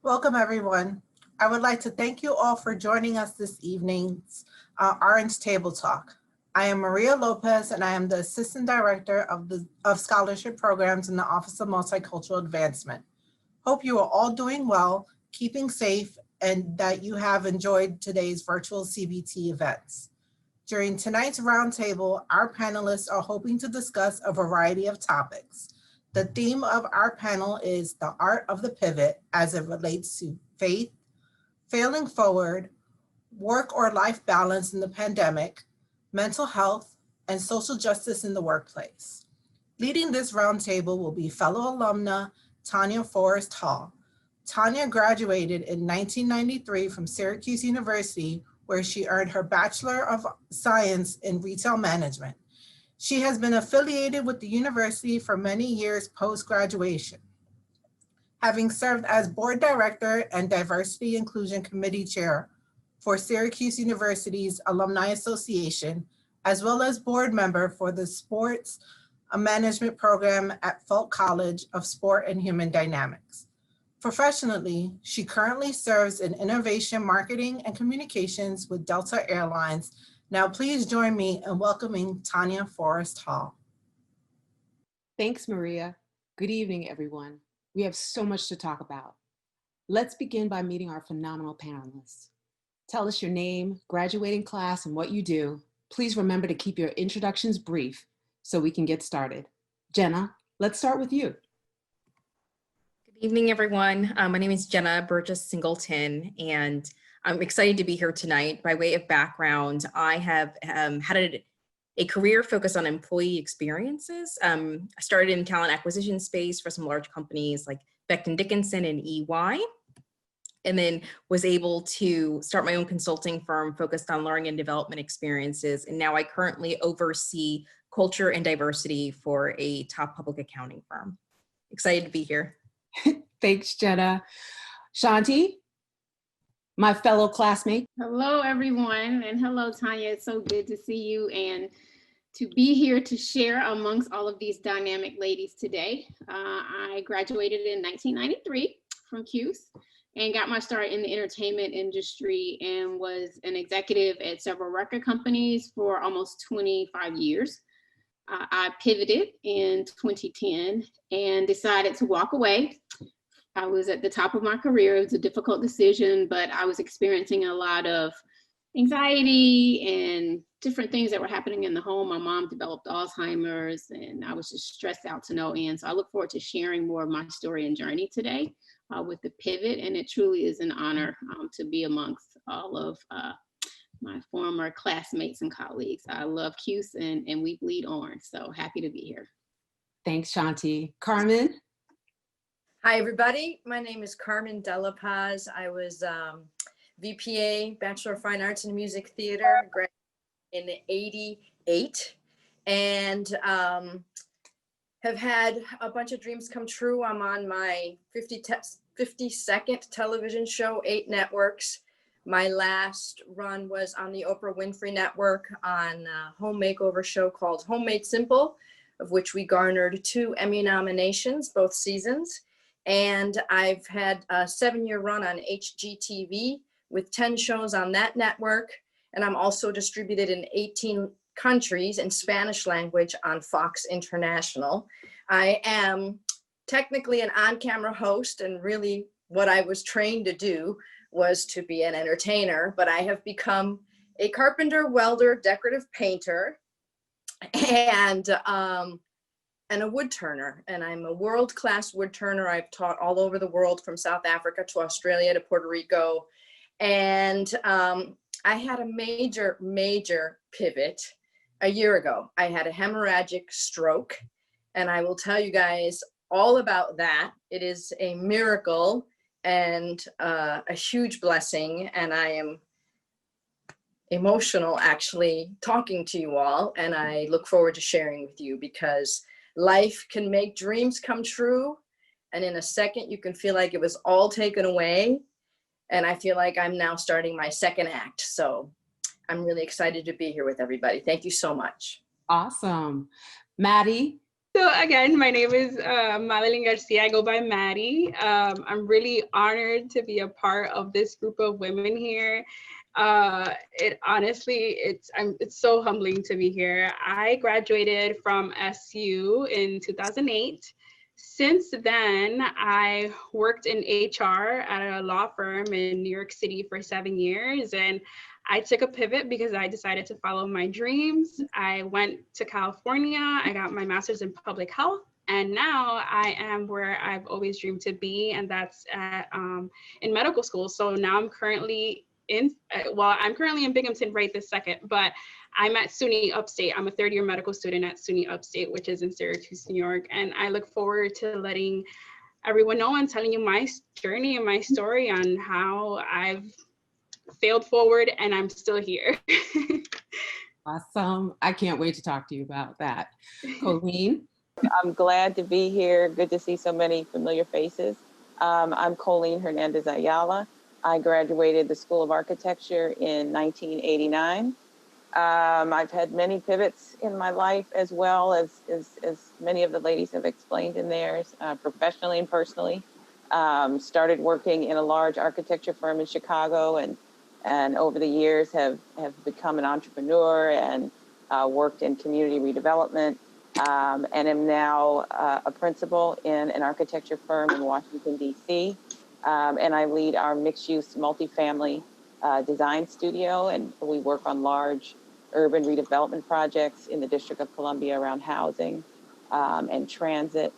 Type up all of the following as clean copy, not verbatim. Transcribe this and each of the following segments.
Welcome, everyone. I would like to thank you all for joining us this evening's Orange Table Talk. I am Maria Lopez, and I am the Assistant Director of Scholarship Programs in the Office of Multicultural Advancement. Hope you are all doing well, keeping safe, and that you have enjoyed today's virtual CBT events. During tonight's roundtable, our panelists are hoping to discuss a variety of topics. The theme of our panel is the art of the pivot as it relates to faith, failing forward, work or life balance in the pandemic, mental health, and social justice in the workplace. Leading this roundtable will be fellow alumna Tanya Forrest Hall. Tanya graduated in 1993 from Syracuse University, where she earned her Bachelor of Science in Retail Management. She has been affiliated with the university for many years post-graduation, having served as board director and diversity inclusion committee chair for Syracuse University's Alumni Association, as well as board member for the sports management program at Folk College of Sport and Human Dynamics. Professionally, she currently serves in innovation marketing and communications with Delta Airlines. Now, please join me in welcoming Tanya Forrest Hall. Thanks, Maria. Good evening, everyone. We have so much to talk about. Let's begin by meeting our phenomenal panelists. Tell us your name, graduating class, and what you do. Please remember to keep your introductions brief so we can get started. Jenna, let's start with you. Good evening, everyone. My name is Jenna Burgess Singleton, and I'm excited to be here tonight. By way of background, I have had a career focused on employee experiences. I started in talent acquisition space for some large companies like Becton Dickinson and EY, and then was able to start my own consulting firm focused on learning and development experiences. And now I currently oversee culture and diversity for a top public accounting firm. Excited to be here. Thanks, Jenna. Shanti, my fellow classmate. Hello, everyone, and hello, Tanya. It's so good to see you and to be here to share amongst all of these dynamic ladies today. I graduated in 1993 from CUSE and got my start in the entertainment industry and was an executive at several record companies for almost 25 years. I pivoted in 2010 and decided to walk away. I was at the top of my career. It was a difficult decision, but I was experiencing a lot of anxiety and different things that were happening in the home. My mom developed Alzheimer's and I was just stressed out to no end. So I look forward to sharing more of my story and journey today with the pivot. And it truly is an honor to be amongst all of my former classmates and colleagues. I love CUSE and we bleed orange. So happy to be here. Thanks, Shanti. Carmen. Hi, everybody. My name is Carmen De La Paz. I was VPA, Bachelor of Fine Arts in Music Theater, graduated in '88, and have had a bunch of dreams come true. I'm on my 52nd television show, 8 networks. My last run was on the Oprah Winfrey Network on a home makeover show called Homemade Simple, of which we garnered 2 Emmy nominations, both seasons. And I've had a 7-year run on HGTV with 10 shows on that network. And I'm also distributed in 18 countries in Spanish language on Fox International. I am technically an on-camera host, and really what I was trained to do was to be an entertainer, but I have become a carpenter, welder, decorative painter, and a wood turner. And I'm a world-class wood turner. I've taught all over the world, from South Africa to Australia to Puerto Rico. And I had a major pivot a year ago. I had a hemorrhagic stroke, and I will tell you guys all about that. It is a miracle and a huge blessing, and I am emotional actually talking to you all, and I look forward to sharing with you, because life can make dreams come true, and in a second you can feel like it was all taken away. And I feel like I'm now starting my second act. So I'm really excited to be here with everybody. Thank you so much. Awesome. Maddie, So again, my name is Madeline Garcia. I go by Maddie. I'm really honored to be a part of this group of women here. It's so humbling to be here. I graduated from SU in 2008. Since then, I worked in HR at a law firm in New York City for 7 years, and I took a pivot because I decided to follow my dreams. I went to California, I got my master's in public health, and now I am where I've always dreamed to be, and that's in medical school. So now I'm currently I'm currently in Binghamton right this second, but I'm at SUNY Upstate. I'm a third-year medical student at SUNY Upstate, which is in Syracuse, New York, and I look forward to letting everyone know and telling you my journey and my story on how I've failed forward and I'm still here. Awesome. I can't wait to talk to you about that. Colleen? I'm glad to be here. Good to see so many familiar faces. I'm Colleen Hernandez Ayala. I graduated the School of Architecture in 1989. I've had many pivots in my life as well as many of the ladies have explained in theirs, professionally and personally. Started working in a large architecture firm in Chicago and over the years have become an entrepreneur and worked in community redevelopment and am now a principal in an architecture firm in Washington, D.C. And I lead our mixed-use multifamily design studio, and we work on large urban redevelopment projects in the District of Columbia around housing and transit.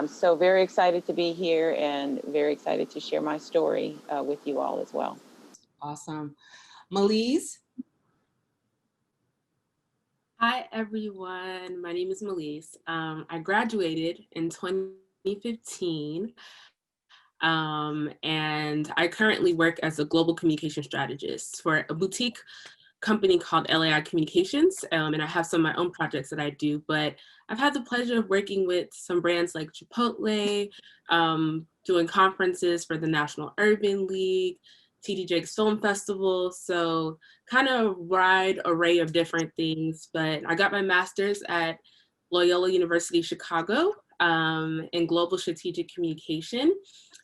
So very excited to be here and very excited to share my story with you all as well. Awesome. Malise? Hi, everyone. My name is Malise. I graduated in 2015, and I currently work as a global communication strategist for a boutique company called LAI Communications, and I have some of my own projects that I do, but I've had the pleasure of working with some brands like Chipotle, doing conferences for the National Urban League, TD Jakes Film Festival, so kind of a wide array of different things. But I got my master's at Loyola University Chicago in global strategic communication,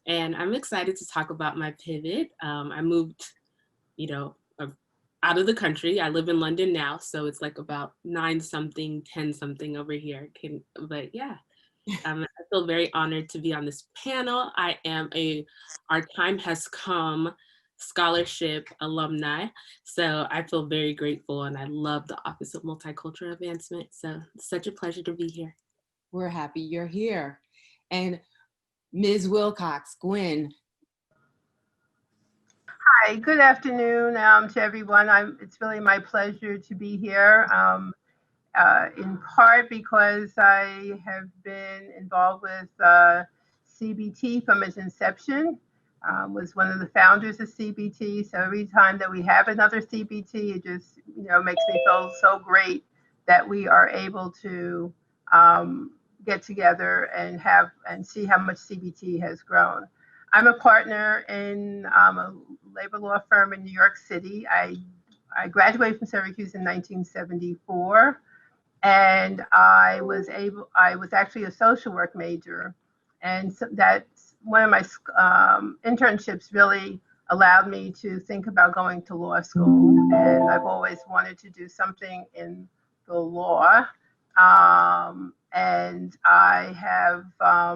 and I'm excited to talk about my pivot. I moved, out of the country. I live in London now, so it's like about 9-something, 10-something over here. But yeah, I feel very honored to be on this panel. I am Our Time Has Come scholarship alumni, so I feel very grateful, and I love the Office of Multicultural Advancement. So it's such a pleasure to be here. We're happy you're here. And Ms. Wilcox, Gwen. Hi, good afternoon to everyone. It's really my pleasure to be here, in part because I have been involved with CBT from its inception, was one of the founders of CBT. So every time that we have another CBT, it just makes me feel so great that we are able to get together and see how much CBT has grown. I'm a partner in a labor law firm in New York City. I graduated from Syracuse in 1974, and I was actually a social work major, and so that's one of my internships really allowed me to think about going to law school, and I've always wanted to do something in the law. And I have, I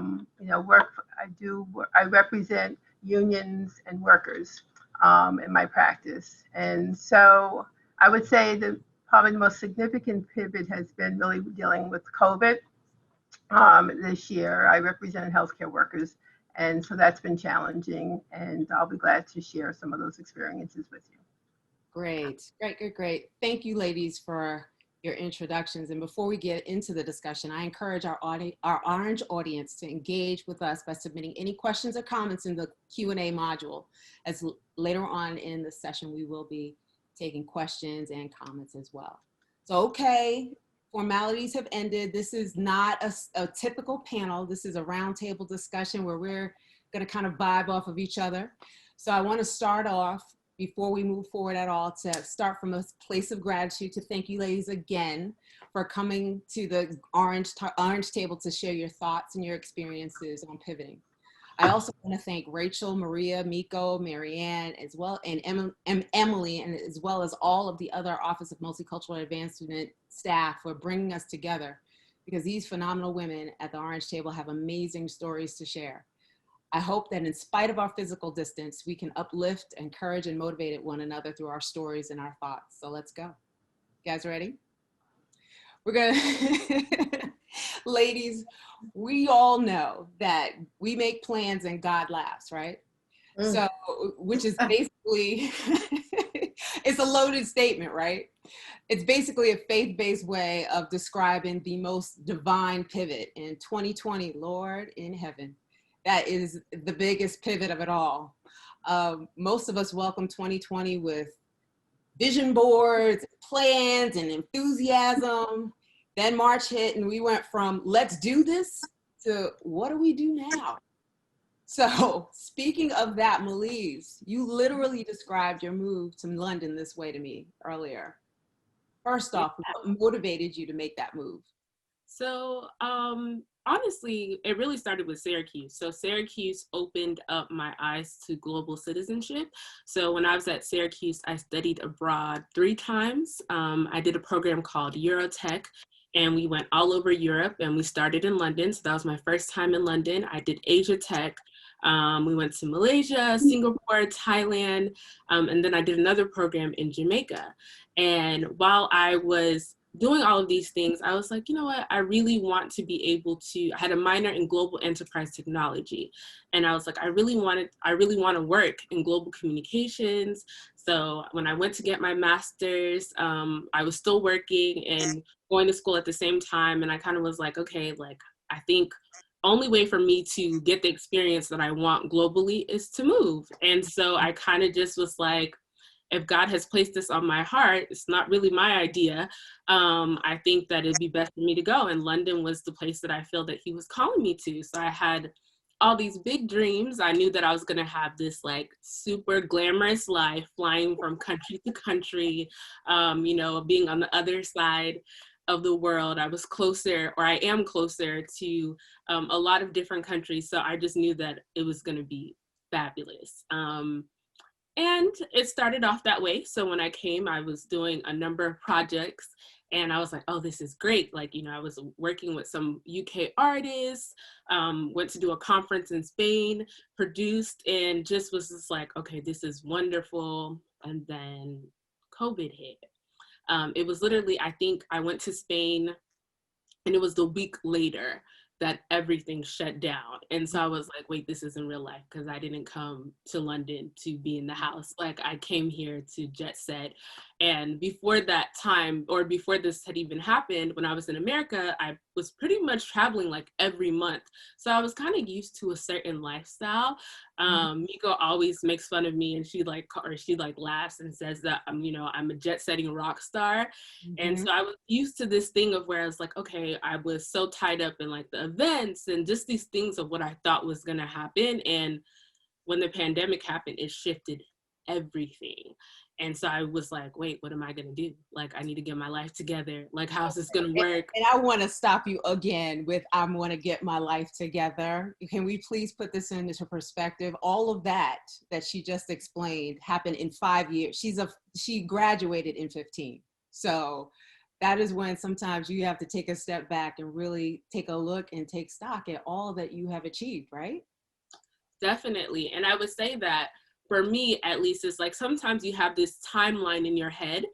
represent unions and workers in my practice. And so I would say that probably the most significant pivot has been really dealing with COVID this year. I represent healthcare workers, and so that's been challenging, and I'll be glad to share some of those experiences with you. Great. Great. Thank you, ladies, for your introductions. And before we get into the discussion, I encourage our Orange audience to engage with us by submitting any questions or comments in the Q&A module, as later on in the session, we will be taking questions and comments as well. So, okay, formalities have ended. This is not a typical panel. This is a roundtable discussion where we're gonna kind of vibe off of each other. So I wanna start off before we move forward at all, to start from a place of gratitude, to thank you ladies again for coming to the Orange Table to share your thoughts and your experiences on pivoting. I also want to thank Rachel, Maria, Miko, Marianne, as well, and Emily, and as well as all of the other Office of Multicultural Advancement staff for bringing us together, because these phenomenal women at the Orange Table have amazing stories to share. I hope that in spite of our physical distance, we can uplift, encourage, and motivate one another through our stories and our thoughts. So let's go. You guys ready? We're gonna, ladies, we all know that we make plans and God laughs, right? So, which is basically, it's a loaded statement, right? It's basically a faith-based way of describing the most divine pivot in 2020, Lord in heaven. That is the biggest pivot of it all. Most of us welcome 2020 with vision boards, plans, and enthusiasm. Then March hit and we went from let's do this to what do we do now? So speaking of that, Melise, you literally described your move to London this way to me earlier. First off, what motivated you to make that move? So honestly, it really started with Syracuse. So Syracuse opened up my eyes to global citizenship. So when I was at Syracuse, I studied abroad 3 times. I did a program called Eurotech, and we went all over Europe, and we started in London. So that was my first time in London. I did Asia Tech. We went to Malaysia, Singapore, Thailand, and then I did another program in Jamaica. And while I was doing all of these things, I was like, you know what, I really want to be able to, I had a minor in global enterprise technology. And I was like, I really want to work in global communications. So when I went to get my master's, I was still working and going to school at the same time. And I kind of was like, okay, like, I think only way for me to get the experience that I want globally is to move. And so I kind of just was like, if God has placed this on my heart, it's not really my idea. I think that it'd be best for me to go. And London was the place that I feel that he was calling me to. So I had all these big dreams. I knew that I was gonna have this like super glamorous life, flying from country to country, you know, being on the other side of the world. I was closer, or I am closer to a lot of different countries. So I just knew that it was gonna be fabulous. And it started off that way. So when I came, I was doing a number of projects and I was like, oh, this is great. Like, you know, I was working with some UK artists, went to do a conference in Spain, produced, and just was just like, okay, this is wonderful. And then COVID hit. It was literally, I think I went to Spain and it was the week later that everything shut down. And so I was like, wait, this isn't real life, because I didn't come to London to be in the house. Like, I came here to jet set. And before that time, or before this had even happened, when I was in America, I was pretty much traveling like every month. So I was kind of used to a certain lifestyle. Miko always makes fun of me, and she laughs and says that you know, I'm a jet setting rock star. And so I was used to this thing of where I was like, okay, I was so tied up in like the events and just these things of what I thought was gonna happen. And when the pandemic happened, it shifted everything. And so I was like, wait, what am I gonna do? Like, I need to get my life together. Like, how's this gonna work? And I wanna stop you again with, I wanna get my life together. Can we please put this into perspective? All of that she just explained happened in 5 years. She graduated in 15. So that is when sometimes you have to take a step back and really take a look and take stock at all that you have achieved, right? Definitely. And I would say that for me, at least, it's like sometimes you have this timeline in your head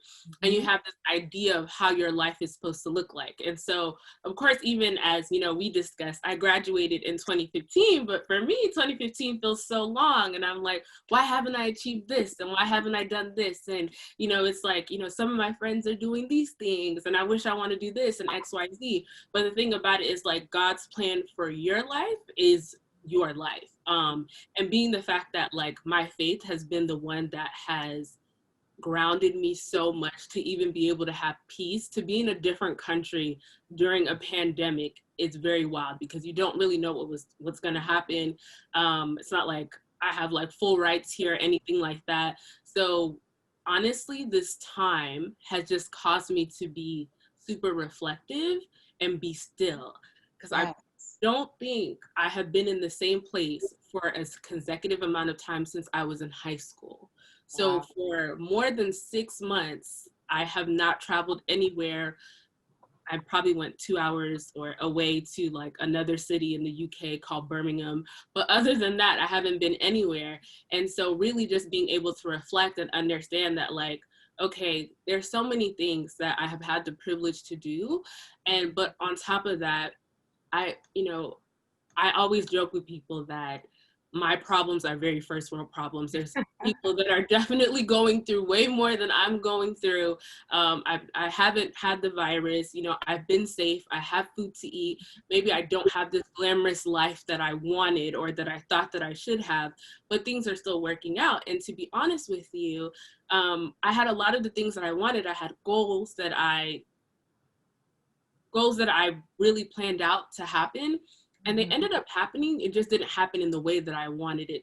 and you have this idea of how your life is supposed to look like. And so, of course, even as, you know, we discussed, I graduated in 2015, but for me, 2015 feels so long. And I'm like, why haven't I achieved this? And why haven't I done this? And, you know, it's like, you know, some of my friends are doing these things and I wish I want to do this and X, Y, Z. But the thing about it is, like, God's plan for your life is your life. And being the fact that, like, my faith has been the one that has grounded me so much to even be able to have peace, to be in a different country during a pandemic, it's very wild because you don't really know what's going to happen. It's not like I have like full rights here or anything like that. So honestly, this time has just caused me to be super reflective and be still, because I don't think I have been in the same place for a consecutive amount of time since I was in high school. So for more than 6 months, I have not traveled anywhere. I probably went 2 hours or away to like another city in the UK called Birmingham. But other than that, I haven't been anywhere. And so really just being able to reflect and understand that, like, okay, there's so many things that I have had the privilege to do. But on top of that, I always joke with people that my problems are very first world problems. There's people that are definitely going through way more than I'm going through. I haven't had the virus, I've been safe, I have food to eat. Maybe I don't have this glamorous life that I wanted or that I thought that I should have, but things are still working out. And to be honest with you, I had a lot of the things that I wanted. I had goals that I really planned out to happen. And they ended up happening. It just didn't happen in the way that I wanted it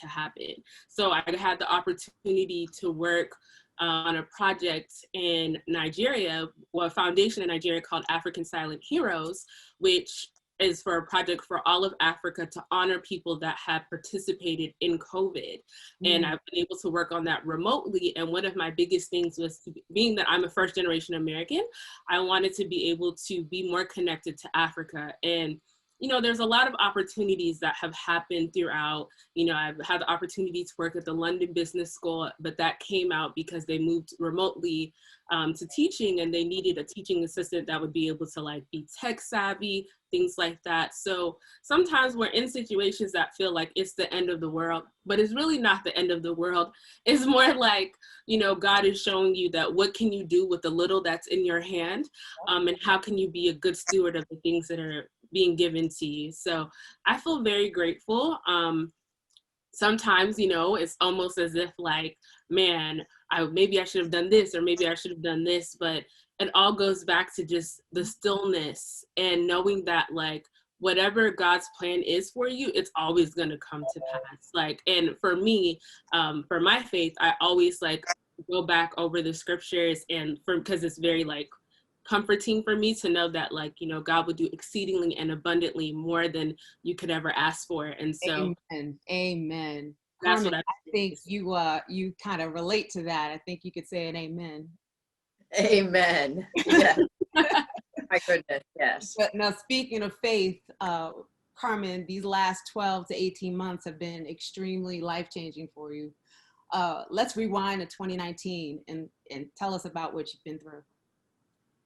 to happen. So I had the opportunity to work on a project in Nigeria, a foundation in Nigeria called African Silent Heroes, which is for a project for all of Africa to honor people that have participated in COVID. And I've been able to work on that remotely. And one of my biggest things was, being that I'm a first generation American, I wanted to be able to be more connected to Africa. And there's a lot of opportunities that have happened throughout. I've had the opportunity to work at the London Business School, but that came out because they moved remotely to teaching, and they needed a teaching assistant that would be able to like be tech savvy, things like that. So sometimes we're in situations that feel like it's the end of the world, but it's really not the end of the world. It's more like, God is showing you that what can you do with the little that's in your hand, and how can you be a good steward of the things that are being given to you. So I feel very grateful. Sometimes, it's almost as if like, man, maybe I should have done this, or maybe I should have done this, but it all goes back to just the stillness and knowing that like, whatever God's plan is for you, it's always going to come to pass. Like, and for me, for my faith, I always like go back over the scriptures, and because it's very like comforting for me to know that like, God would do exceedingly and abundantly more than you could ever ask for. And so amen. That's Carmen, what I think you kind of relate to that. I think you could say an amen. Amen. Yeah. My goodness, yes. But now, speaking of faith, Carmen, these last 12 to 18 months have been extremely life-changing for you. Let's rewind to 2019 and tell us about what you've been through.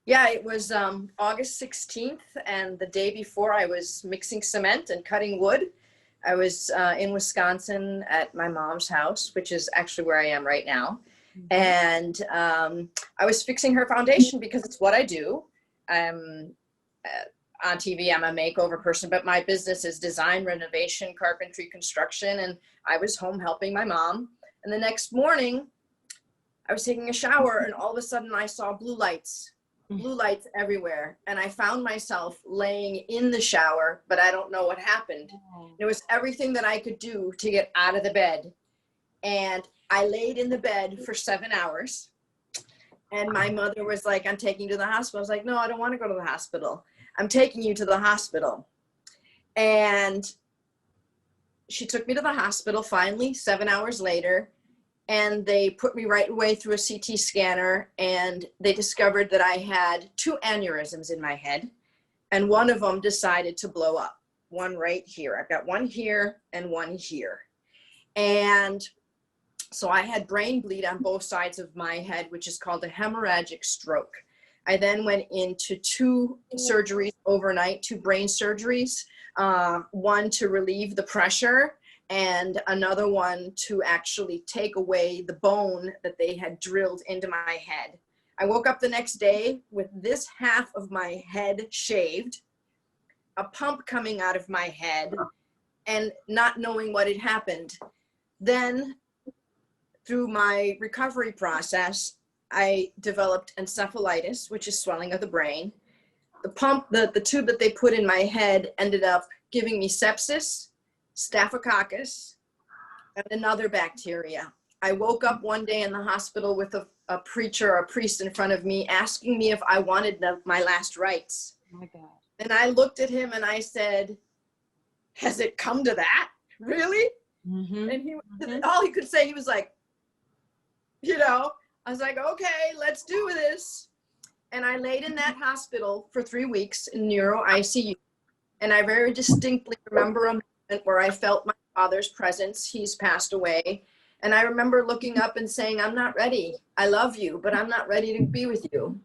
Yeah, it was August 16th, and the day before I was mixing cement and cutting wood. I was in Wisconsin at my mom's house, which is actually where I am right now. And I was fixing her foundation because it's what I do. I'm on TV, I'm a makeover person, but my business is design, renovation, carpentry, construction, and I was home helping my mom. And the next morning, I was taking a shower, and all of a sudden I saw blue lights everywhere. And I found myself laying in the shower, but I don't know what happened. It was everything that I could do to get out of the bed. And I laid in the bed for 7 hours. And my mother was like, I'm taking you to the hospital. I was like, no, I don't want to go to the hospital. I'm taking you to the hospital. And she took me to the hospital finally, 7 hours later. And they put me right away through a CT scanner, and they discovered that I had 2 aneurysms in my head, and one of them decided to blow up. One right here. I've got one here and one here. And so I had brain bleed on both sides of my head, which is called a hemorrhagic stroke. I then went into 2 surgeries overnight, 2 brain surgeries, one to relieve the pressure, and another one to actually take away the bone that they had drilled into my head. I woke up the next day with this half of my head shaved, a pump coming out of my head, and not knowing what had happened. Then, through my recovery process, I developed encephalitis, which is swelling of the brain. The pump, the tube that they put in my head ended up giving me sepsis, staphylococcus, and another bacteria. I woke up one day in the hospital with a preacher or a priest in front of me asking me if I wanted my last rites. Oh my God. And I looked at him and I said, has it come to that? Really? Mm-hmm. And all he could say, he was like, you know, I was like, okay, let's do this. And I laid in that hospital for 3 weeks in neuro ICU. And I very distinctly remember a moment where I felt my father's presence. He's passed away. And I remember looking up and saying, I'm not ready. I love you, but I'm not ready to be with you.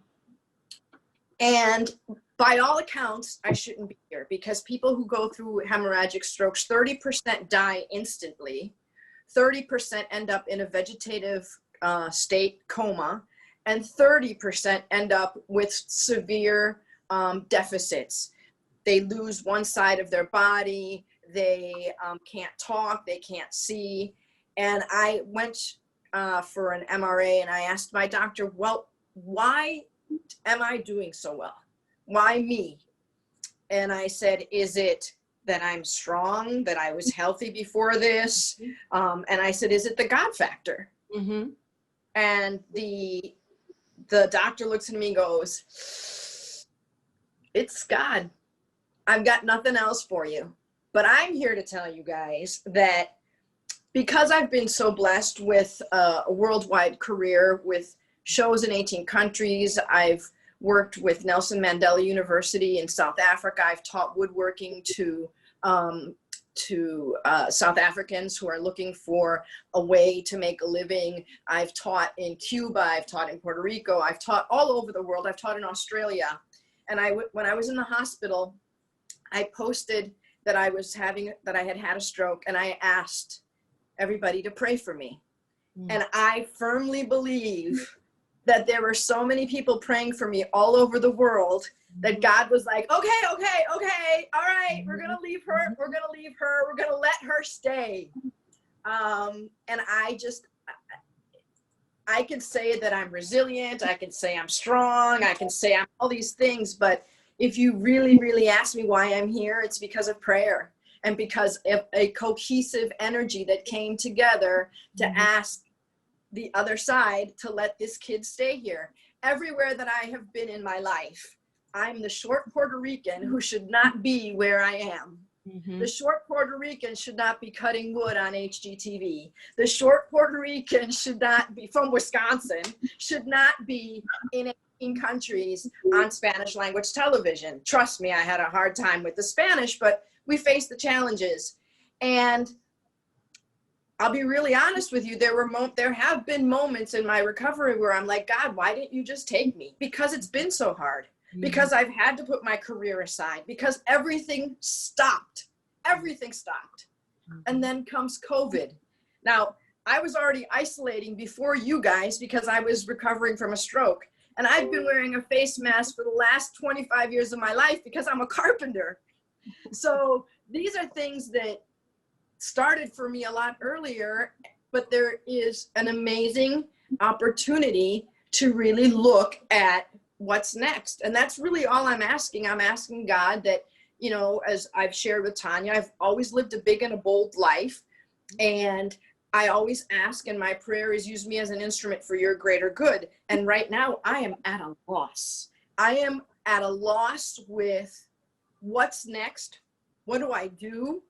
And by all accounts, I shouldn't be here because people who go through hemorrhagic strokes, 30% die instantly. 30% end up in a vegetative state coma, and 30% end up with severe deficits. They lose one side of their body, they can't talk, they can't see. And I went for an MRA and I asked my doctor, well, why am I doing so well? Why me? And I said, is it that I'm strong, that I was healthy before this? And I said, is it the God factor? Mm-hmm. And the doctor looks at me and goes, it's God. I've got nothing else for you. But I'm here to tell you guys that because I've been so blessed with a worldwide career with shows in 18 countries, I've worked with Nelson Mandela University in South Africa. I've taught woodworking to South Africans who are looking for a way to make a living. I've taught in Cuba, I've taught in Puerto Rico, I've taught all over the world. I've taught in Australia. And when I was in the hospital, I posted that I had had a stroke, and I asked everybody to pray for me. And I firmly believe that there were so many people praying for me all over the world that God was like, okay, all right, we're gonna leave her, we're gonna let her stay. And I can say that I'm resilient, I can say I'm strong, I can say I'm all these things, but if you really, really ask me why I'm here, it's because of prayer and because of a cohesive energy that came together to ask the other side to let this kid stay here. Everywhere that I have been in my life, I'm the short Puerto Rican who should not be where I am. Mm-hmm. The short Puerto Rican should not be cutting wood on HGTV. The short Puerto Rican should not be from Wisconsin, should not be in 18 countries on Spanish language television. Trust me, I had a hard time with the Spanish, but we faced the challenges. And I'll be really honest with you, there have been moments in my recovery where I'm like, God, why didn't you just take me? Because it's been so hard. Because I've had to put my career aside, because everything stopped. Everything stopped. And then comes COVID. Now, I was already isolating before you guys because I was recovering from a stroke. And I've been wearing a face mask for the last 25 years of my life because I'm a carpenter. So these are things that started for me a lot earlier, but there is an amazing opportunity to really look at what's next. And that's really all I'm asking. I'm asking God that, you know, as I've shared with Tanya, I've always lived a big and a bold life. And I always ask, and my prayer is, use me as an instrument for your greater good. And right now I am at a loss. I am at a loss with what's next. What do I do?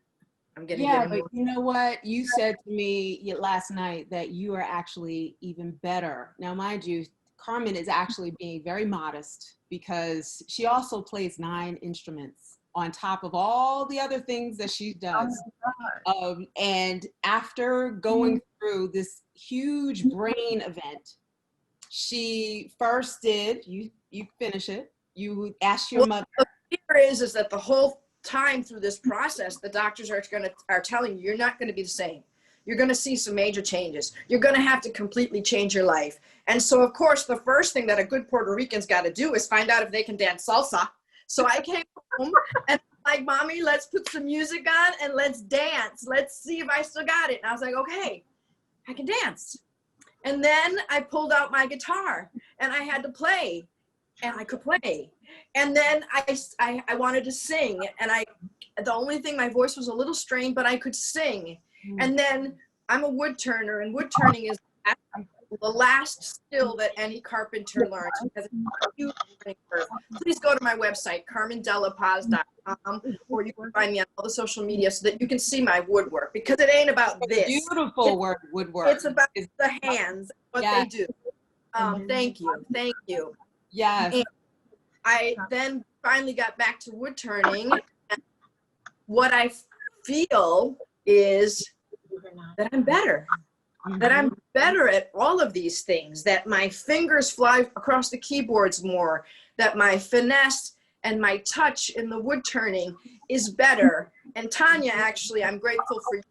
I'm getting but you know what? You said to me last night that you are actually even better. Now, mind you, Carmen is actually being very modest because she also plays 9 instruments on top of all the other things that she does. And after going through this huge brain event, she first did, you finish it, you asked your mother. The fear is that the whole time through this process, the doctors are telling you, you're not going to be the same. You're going to see some major changes. You're going to have to completely change your life. And so, of course, the first thing that a good Puerto Rican's got to do is find out if they can dance salsa. So I came home and like, Mommy, let's put some music on and let's dance. Let's see if I still got it. And I was like, okay, I can dance. And then I pulled out my guitar and I had to play, and I could play. And then I wanted to sing, and the only thing, my voice was a little strained, but I could sing. And then I'm a wood turner, and wood turning is the last skill that any carpenter learns because it's a huge learning curve. Please go to my website, carmendelapaz.com, or you can find me on all the social media so that you can see my woodwork, because it ain't about this. Beautiful work, woodwork. It's about the hands, what they do. Thank you. Thank you. Yes. And I then finally got back to wood turning. And what I feel is that I'm better. That I'm better at all of these things, that my fingers fly across the keyboards more, that my finesse and my touch in the wood turning is better. And Tanya, actually, I'm grateful for you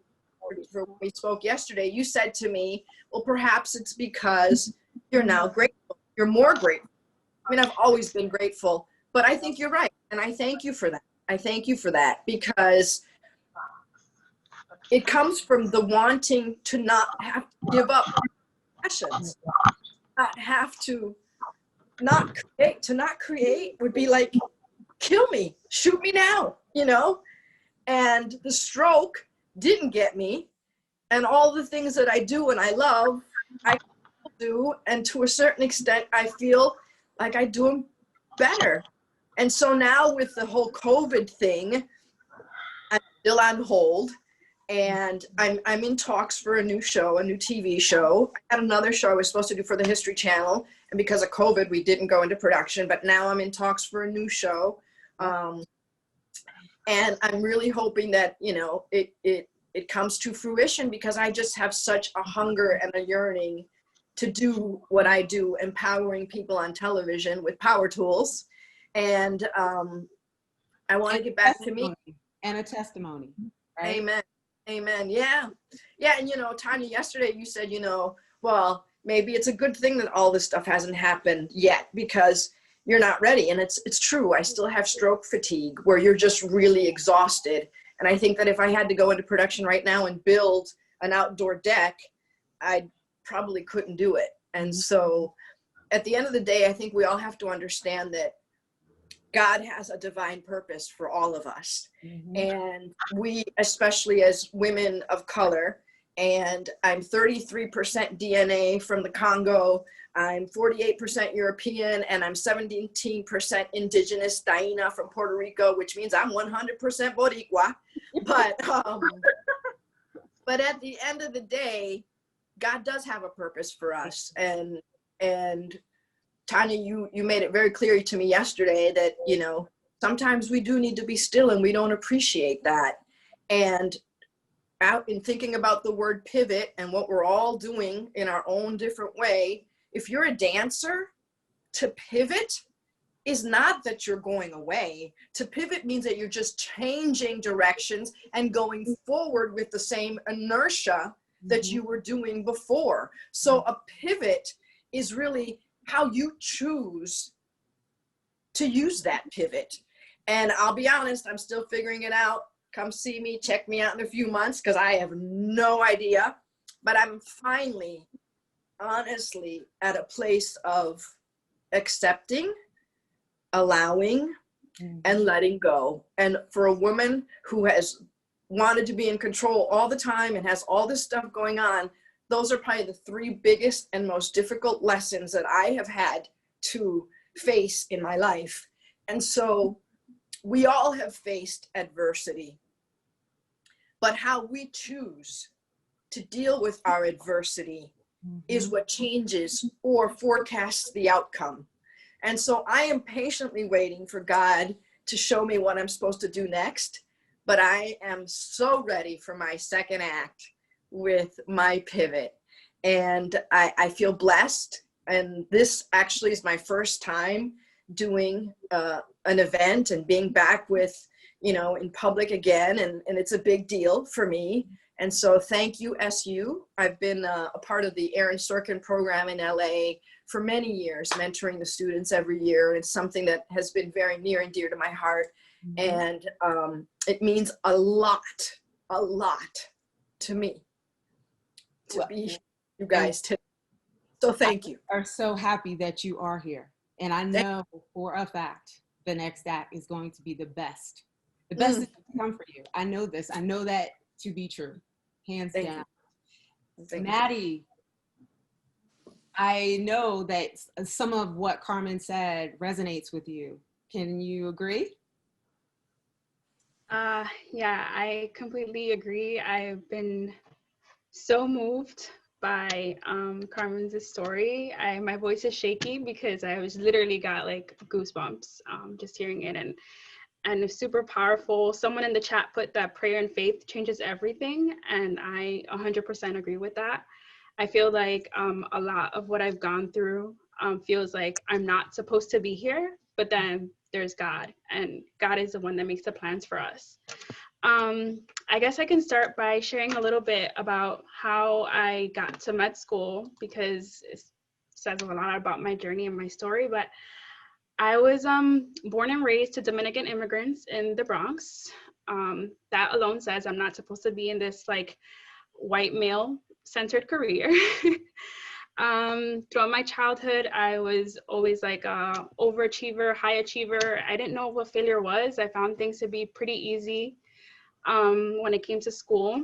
for when we spoke yesterday. You said to me, well, perhaps it's because you're now grateful. You're more grateful. I mean, I've always been grateful, but I think you're right. And I thank you for that. I thank you for that, because it comes from the wanting to not have to give up passions, not have to not create. To not create would be like, kill me, shoot me now, you know? And the stroke didn't get me. And all the things that I do and I love, I do. And to a certain extent, I feel like I do them better. And so now with the whole COVID thing, I'm still on hold. And I'm in talks for a new show, a new TV show. I had another show I was supposed to do for the History Channel, and because of COVID, we didn't go into production, but now I'm in talks for a new show. And I'm really hoping that, you know, it comes to fruition, because I just have such a hunger and a yearning to do what I do, empowering people on television with power tools. And I want to get back to me. And a testimony, right? Amen. Amen. Yeah. Yeah. And, you know, Tanya, yesterday you said, you know, well, maybe it's a good thing that all this stuff hasn't happened yet, because you're not ready. And it's true. I still have stroke fatigue, where you're just really exhausted. And I think that if I had to go into production right now and build an outdoor deck, I probably couldn't do it. And so at the end of the day, I think we all have to understand that God has a divine purpose for all of us. And we, especially as women of color, and I'm 33% DNA from the Congo, I'm 48% European, and I'm 17% indigenous Taína from Puerto Rico, which means I'm 100% Boricua. But at the end of the day, God does have a purpose for us. And Tanya, you made it very clear to me yesterday that, you know, sometimes we do need to be still, and we don't appreciate that. And out in thinking about the word pivot and what we're all doing in our own different way, if you're a dancer, to pivot is not that you're going away. To pivot means that you're just changing directions and going forward with the same inertia that you were doing before. So a pivot is really how you choose to use that pivot. And I'll be honest, I'm still figuring it out. Come see me, check me out in a few months, because I have no idea. But I'm finally, honestly, at a place of accepting, allowing, and letting go. And for a woman who has wanted to be in control all the time and has all this stuff going on, those are probably the three biggest and most difficult lessons that I have had to face in my life. And so we all have faced adversity, but how we choose to deal with our adversity is what changes or forecasts the outcome. And so I am patiently waiting for God to show me what I'm supposed to do next, but I am so ready for my second act with my pivot. And I feel blessed. And this actually is my first time doing an event and being back with, you know, in public again. And it's a big deal for me. And so thank you, SU. I've been a part of the Aaron Sorkin program in LA for many years, mentoring the students every year. It's something that has been very near and dear to my heart. And it means a lot to me to be here, you guys today. So thank you. We are so happy that you are here. And I know for a fact the next act is going to be the best. The best is to come for you. I know this. I know that to be true, hands down. Maddie, I know that some of what Carmen said resonates with you. Can you agree? Yeah, I completely agree. I've been so moved by Carmen's story. My voice is shaky because I was literally got like goosebumps just hearing it, and it's super powerful. Someone in the chat put that prayer and faith changes everything, and I 100% agree with that. I feel like a lot of what I've gone through feels like I'm not supposed to be here, but then there's God, and God is the one that makes the plans for us. I guess I can start by sharing a little bit about how I got to med school, because it says a lot about my journey and my story. But I was born and raised to Dominican immigrants in the Bronx. That alone says I'm not supposed to be in this like white male centered career. Throughout my childhood, I was always like a overachiever, high achiever. I didn't know what failure was. I found things to be pretty easy. When it came to school,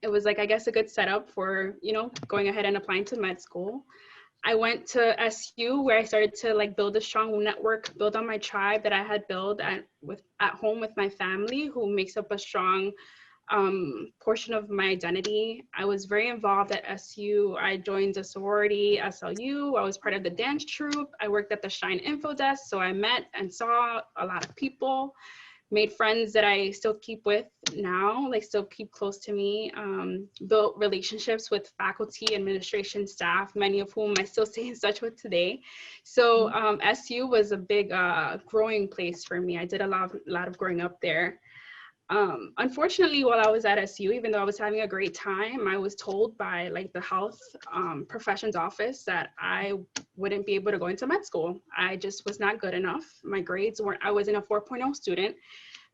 it was like, I guess, a good setup for, you know, going ahead and applying to med school. I went to SU, where I started to like build a strong network, build on my tribe that I had built at home with my family, who makes up a strong portion of my identity. I was very involved at SU. I joined a sorority, SLU. I was part of the dance troupe. I worked at the Shine Info Desk, so I met and saw a lot of people, made friends that I still keep with now, like still keep close to me, built relationships with faculty, administration, staff, many of whom I still stay in touch with today. So SU was a big growing place for me. I did a lot of growing up there. Unfortunately, while I was at SU, even though I was having a great time, I was told by like the health professions office that I wouldn't be able to go into med school. I just was not good enough. My grades weren't, I wasn't a 4.0 student.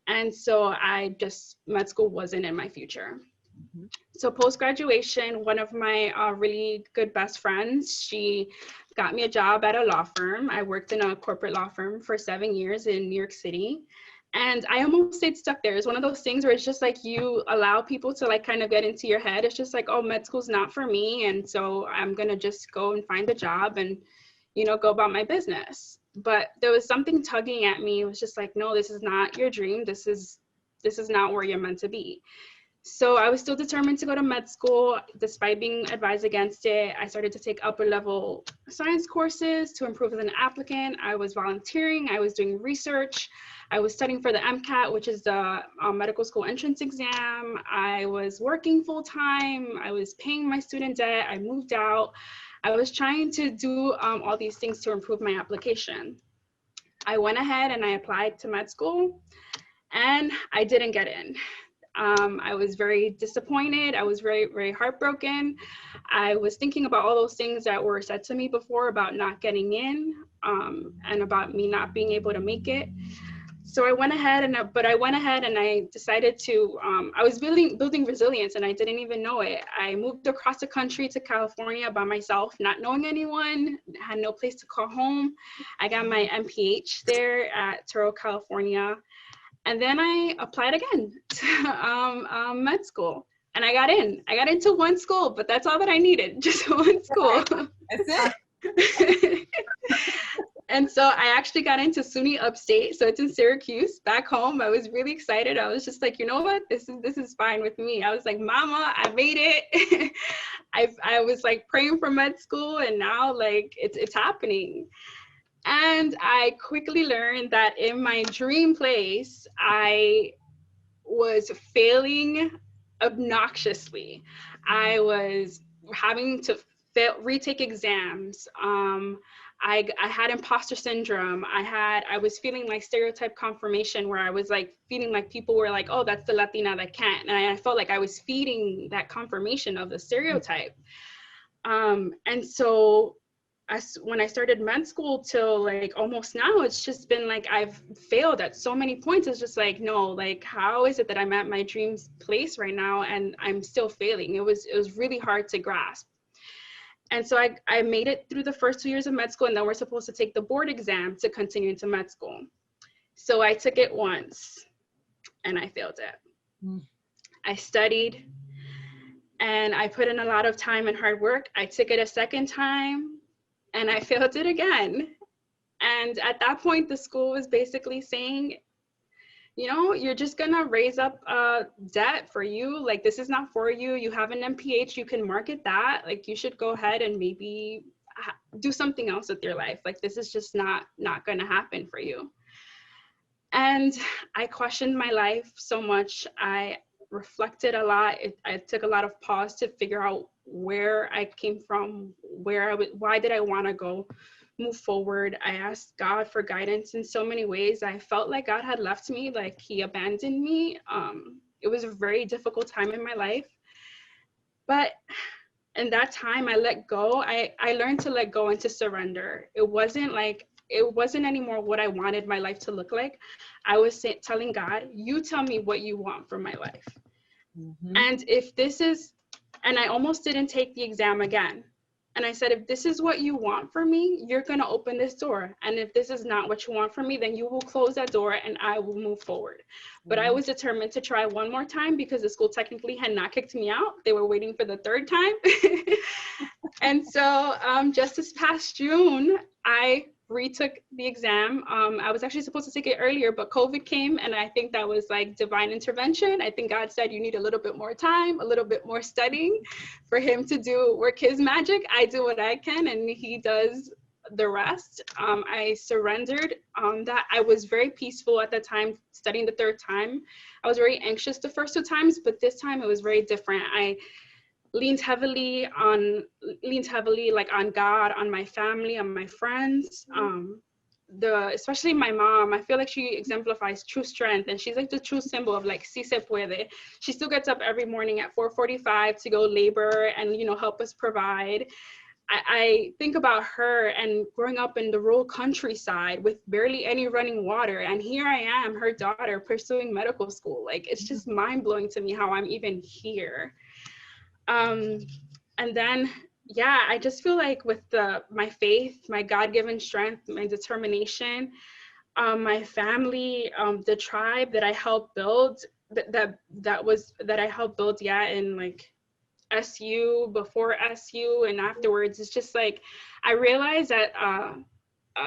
And so med school wasn't in my future. So post-graduation, one of my really good best friends, she got me a job at a law firm. I worked in a corporate law firm for 7 years in New York City. And I almost stayed stuck there. It's one of those things where it's just like you allow people to like kind of get into your head. It's just like, oh, med school's not for me. And so I'm going to just go and find a job and, you know, go about my business. But there was something tugging at me. It was just like, no, this is not your dream. This is not where you're meant to be. So I was still determined to go to med school, despite being advised against it. I started to take upper level science courses to improve as an applicant. I was volunteering, I was doing research. I was studying for the MCAT, which is the medical school entrance exam. I was working full time. I was paying my student debt. I moved out. I was trying to do all these things to improve my application. I went ahead and I applied to med school, and I didn't get in. I was very disappointed. I was very, very heartbroken. I was thinking about all those things that were said to me before about not getting in and about me not being able to make it. So I went ahead and I decided to, I was building resilience, and I didn't even know it. I moved across the country to California by myself, not knowing anyone, had no place to call home. I got my MPH there at Turo, California. And then I applied again to med school, and I got in. I got into one school, but that's all that I needed, just one school. That's it. And so I actually got into SUNY Upstate, so it's in Syracuse, back home. I was really excited. I was just like, you know what, this is fine with me. I was like, Mama, I made it. I was like praying for med school, and now like it's happening. And I quickly learned that in my dream place, I was failing obnoxiously. I was having to retake exams. I had imposter syndrome. I was feeling like stereotype confirmation, where I was like feeling like people were like, oh, that's the Latina that can't. And I felt like I was feeding that confirmation of the stereotype. And so when I started med school till like almost now, it's just been like I've failed at so many points. It's just like, no, like how is it that I'm at my dreams place right now and I'm still failing? It was really hard to grasp. And so I made it through the first 2 years of med school, and then we're supposed to take the board exam to continue into med school. So I took it once and I failed it. I studied, And I put in a lot of time and hard work. I took it a second time and I failed it again. And at that point, the school was basically saying, you know, you're just gonna raise up debt for you. Like, this is not for you. You have an MPH, you can market that. Like, you should go ahead and maybe do something else with your life. Like, this is just not gonna happen for you. And I questioned my life so much. I reflected a lot. I took a lot of pause to figure out where I came from, why did I want to go move forward. I asked God for guidance in so many ways. I felt like God had left me, like he abandoned me. It was a very difficult time in my life. But in that time, I let go. I learned to let go and to surrender. It wasn't anymore what I wanted my life to look like. I was telling God, you tell me what you want for my life. Mm-hmm. And if this is, and I almost didn't take the exam again. And I said, if this is what you want for me, you're going to open this door. And if this is not what you want for me, then you will close that door and I will move forward. Mm-hmm. But I was determined to try one more time because the school technically had not kicked me out. They were waiting for the third time. And so just this past June, I retook the exam. I was actually supposed to take it earlier, but COVID came, and I think that was like divine intervention. I think God said, you need a little bit more time, a little bit more studying for him to work his magic. I do what I can, and he does the rest. I surrendered that. I was very peaceful at the time, studying the third time. I was very anxious the first two times, but this time it was very different. I leaned heavily like on God, on my family, on my friends. Especially my mom, I feel like she exemplifies true strength, and she's like the true symbol of like, si se puede. She still gets up every morning at 4:45 to go labor and, you know, help us provide. I think about her and growing up in the rural countryside with barely any running water, and here I am, her daughter, pursuing medical school. Like, it's just mind-blowing to me how I'm even here. And then, yeah, I just feel like with my faith, my God-given strength, my determination, my family, the tribe that I helped build, that I helped build, yeah, in like SU, before SU, and afterwards, it's just like, I realized that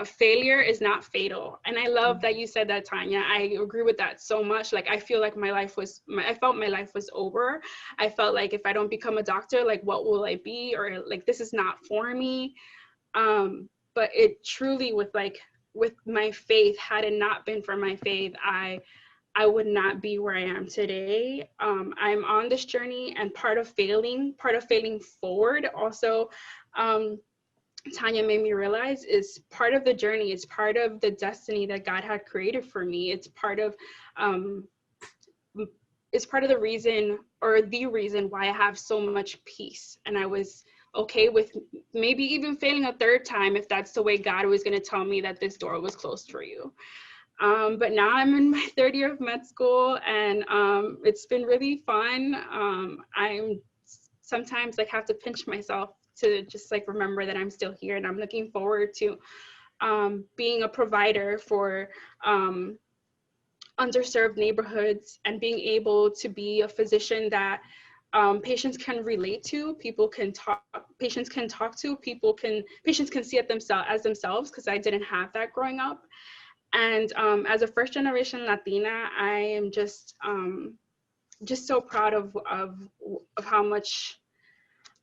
failure is not fatal. And I love that you said that, Tanya. I agree with that so much. Like, I feel like I felt my life was over. I felt like if I don't become a doctor, like, what will I be? Or like, this is not for me. But it truly, with my faith, had it not been for my faith, I would not be where I am today. I'm on this journey, and part of failing forward also, Tanya made me realize, is part of the journey. It's part of the destiny that God had created for me. It's part of the reason, or the reason why I have so much peace. And I was okay with maybe even failing a third time if that's the way God was going to tell me that this door was closed for you. But now I'm in my third year of med school, and it's been really fun. I'm sometimes like have to pinch myself to just like remember that I'm still here, and I'm looking forward to being a provider for underserved neighborhoods, and being able to be a physician that patients can relate to, patients can talk to, patients can see it as themselves, because I didn't have that growing up. And as a first generation Latina, I am just so proud of how much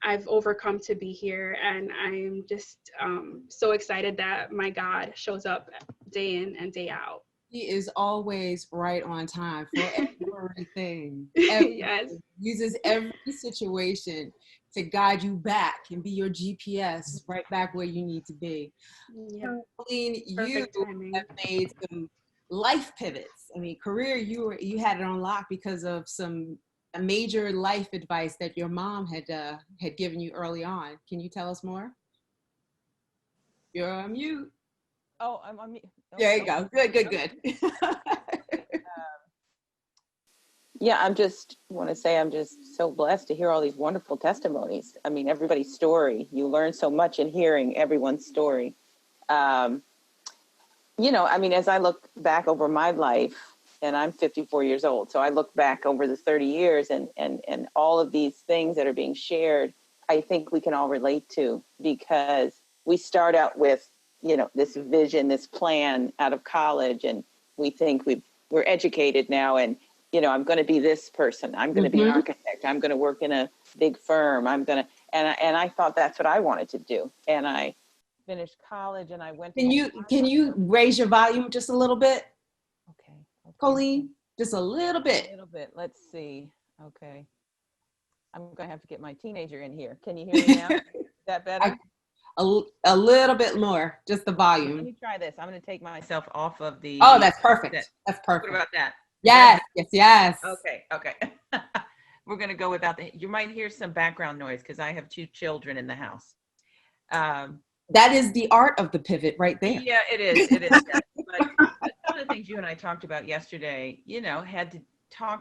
I've overcome to be here. And I'm just so excited that my God shows up day in and day out. He is always right on time for everything. Yes. Uses every situation to guide you back and be your GPS right back where you need to be. Yeah. Colleen, you have made some life pivots. I mean, career, you had it on lock because of some major life advice that your mom had given you early on. Can you tell us more? You're on mute. Oh, I'm on mute. Oh, there you go. Good. Yeah, I'm just so blessed to hear all these wonderful testimonies. I mean, everybody's story. You learn so much in hearing everyone's story. You know, I mean, as I look back over my life, and I'm 54 years old. So I look back over the 30 years and all of these things that are being shared, I think we can all relate to, because we start out with, you know, this vision, this plan out of college, and we think we're educated now, and, you know, I'm going to be this person. I'm going to be an architect. I'm going to work in a big firm. I'm going to, and I thought that's what I wanted to do. And I finished college and I went to Can you raise your volume just a little bit, Okay. Colleen? Just a little A bit. little bit. Let's see. Okay. I'm going to have to get my teenager in here. Can you hear me now? Is that better? A little bit more, just the Let volume. me try this. I'm going to take myself off of the. Oh, that's perfect. That's What perfect. about that? Yes, yes. Okay. We're going to go without you might hear some background noise because I have 2 children in the house. That is the art of the pivot right there. Yeah, it is. It is. But some of the things you and I talked about yesterday, you know,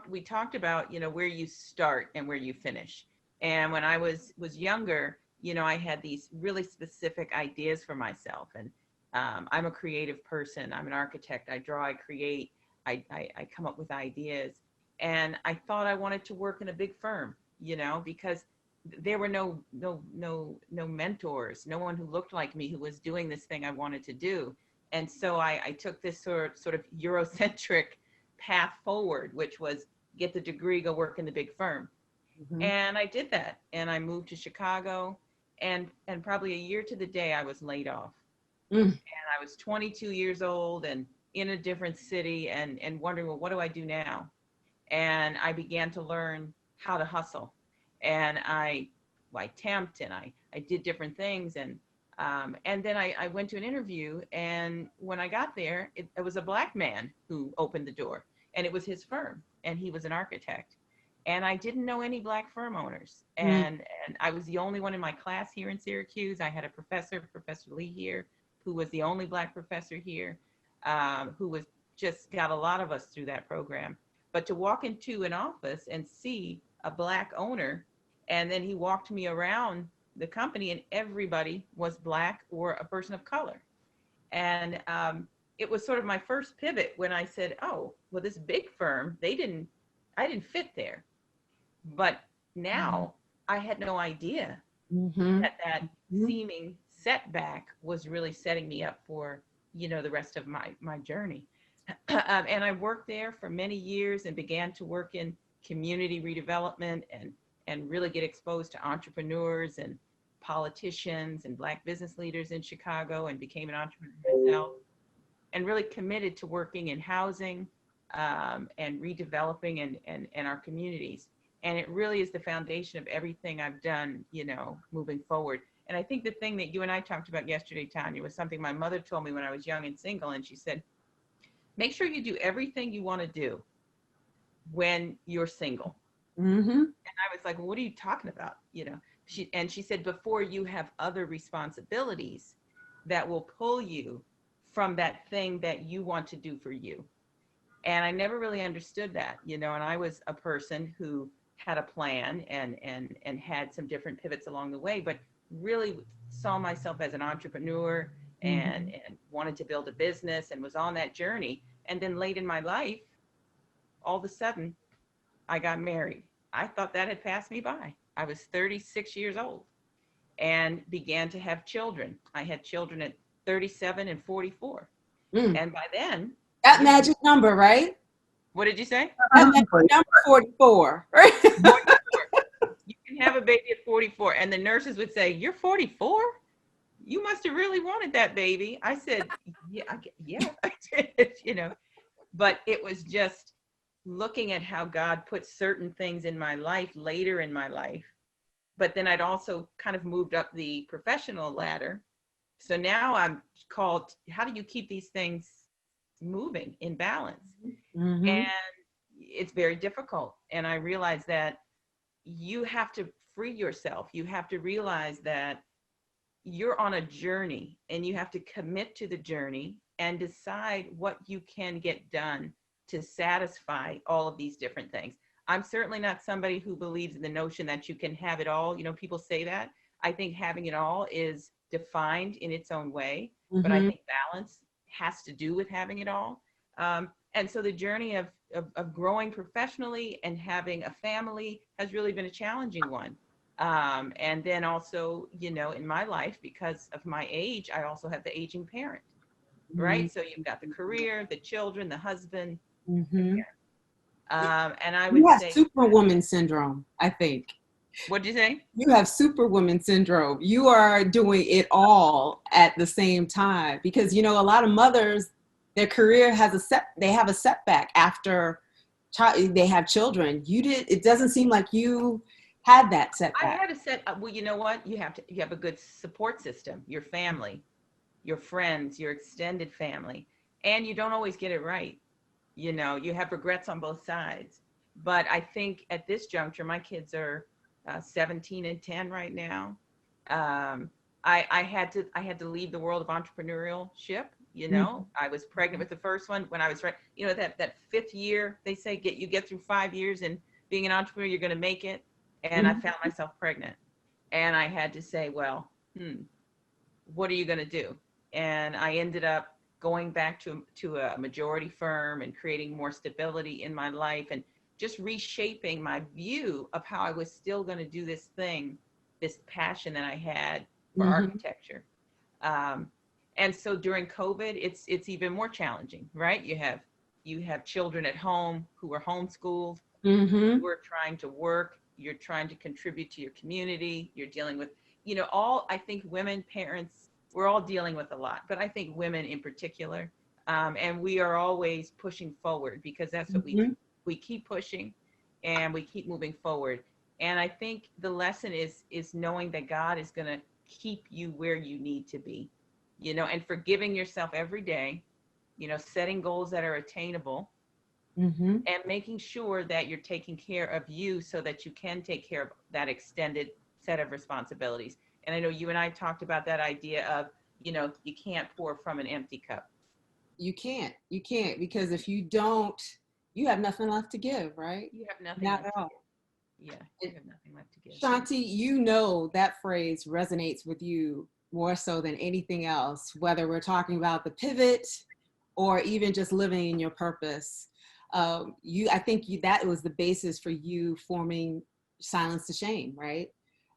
we talked about, you know, where you start and where you finish. And when I was younger, you know, I had these really specific ideas for myself. And I'm a creative person. I'm an architect. I draw, I create, I come up with ideas. And I thought I wanted to work in a big firm, you know, because there were no mentors, no one who looked like me who was doing this thing I wanted to do. And so I took this sort of Eurocentric path forward, which was get the degree, go work in the big firm. And I did that. And I moved to Chicago, and probably a year to the day I was laid off. And I was 22 years old and in a different city and wondering, well, what do I do now? And I began to learn how to hustle. And I temped and I did different things. And then I went to an interview, and when I got there, it was a Black man who opened the door, and it was his firm, and he was an architect. And I didn't know any Black firm owners. And I was the only one in my class here in Syracuse. I had a professor, Professor Lee here, who was the only Black professor here, who was just got a lot of us through that program. But to walk into an office and see a Black owner, and then he walked me around the company, and everybody was Black or a person of color. And it was sort of my first pivot when I said, oh, well, this big firm, I didn't fit there. But now I had no idea that seeming setback was really setting me up for, you know, the rest of my journey. And I worked there for many years and began to work in community redevelopment and really get exposed to entrepreneurs and politicians and Black business leaders in Chicago, and became an entrepreneur myself, and really committed to working in housing and redeveloping and our communities. And it really is the foundation of everything I've done, you know, moving forward. And I think the thing that you and I talked about yesterday, Tanya, was something my mother told me when I was young and single. And she said, make sure you do everything you want to do when you're single. And I was like, well, what are you talking about? You know, she said, before you have other responsibilities that will pull you from that thing that you want to do for you. And I never really understood that, you know, and I was a person who had a plan and had some different pivots along the way, but really saw myself as an entrepreneur and wanted to build a business and was on that journey. And then late in my life, all of a sudden, I got married. I thought that had passed me by. I was 36 years old and began to have children. I had children at 37 and 44. And by then, that magic number, right? What did you say? That magic number 44. 44. You can have a baby at 44. And the nurses would say, you're 44? You must have really wanted that baby. I said, yeah, I did, you know. But it was just looking at how God put certain things in my life later in my life. But then I'd also kind of moved up the professional ladder. So now I'm called, how do you keep these things moving in balance? And it's very difficult. And I realized that you have to free yourself. You have to realize that you're on a journey and you have to commit to the journey and decide what you can get done to satisfy all of these different things. I'm certainly not somebody who believes in the notion that you can have it all. You know, people say that. I think having it all is defined in its own way, but I think balance has to do with having it all. And so the journey of growing professionally and having a family has really been a challenging one. And then also, you know, in my life, because of my age, I also have the aging parent, right? So you've got the career, the children, the husband. Mm-hmm. And I would You have say, superwoman syndrome, I think. what'd you say? You have superwoman syndrome. You are doing it all at the same time because, you know, a lot of mothers, their career has they have a setback after they have children. It doesn't seem like you had that setback. I had a set, well, you know what? You have a good support system, your family, your friends, your extended family, and you don't always get it right. You know, you have regrets on both sides. But I think at this juncture, my kids are 17 and 10 right now. I had to leave the world of entrepreneurship. You know, I was pregnant with the first one when I was right. You know, that fifth year, they say you get through 5 years and being an entrepreneur, you're going to make it. And I found myself pregnant, and I had to say, well, what are you going to do? And I ended up going back to a majority firm and creating more stability in my life and just reshaping my view of how I was still going to do this thing, this passion that I had for architecture. And so during COVID, it's even more challenging, right? You have children at home who are homeschooled, who are trying to work, you're trying to contribute to your community, you're dealing with, you know, I think women, parents, we're all dealing with a lot, but I think women in particular, and we are always pushing forward because that's what we do. We keep pushing and we keep moving forward. And I think the lesson is knowing that God is going to keep you where you need to be, you know, and forgiving yourself every day, you know, setting goals that are attainable, and making sure that you're taking care of you so that you can take care of that extended set of responsibilities. And I know you and I talked about that idea of, you know, you can't pour from an empty cup. You can't because if you don't, you have nothing left to give, right? You have nothing Not left at all. to give. Yeah, you have nothing left to give. Shanti, you know that phrase resonates with you more so than anything else, whether we're talking about the pivot or even just living in your purpose. I think that was the basis for you forming Silence to Shame, right?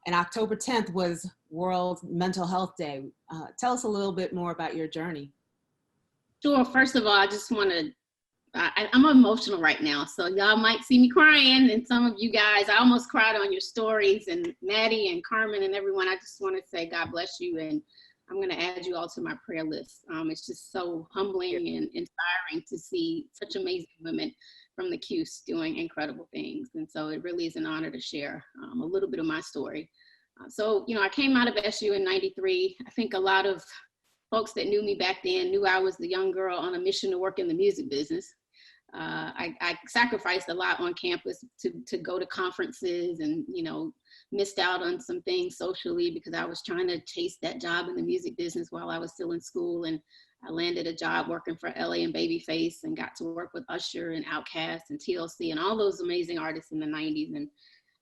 And October 10th was World Mental Health Day. Tell us a little bit more about your journey. Sure. First of all, I just want to, I'm emotional right now. So y'all might see me crying, and some of you guys, I almost cried on your stories, and Maddie and Carmen and everyone. I just want to say God bless you, and I'm going to add you all to my prayer list. It's just so humbling and inspiring to see such amazing women from the CUSE doing incredible things. And so it really is an honor to share a little bit of my story. So, you know, I came out of SU in '93. I think a lot of folks that knew me back then knew I was the young girl on a mission to work in the music business. I sacrificed a lot on campus to go to conferences and, you know, missed out on some things socially because I was trying to chase that job in the music business while I was still in school. And I landed a job working for LA and Babyface and got to work with Usher and Outkast and TLC and all those amazing artists in the 90s. And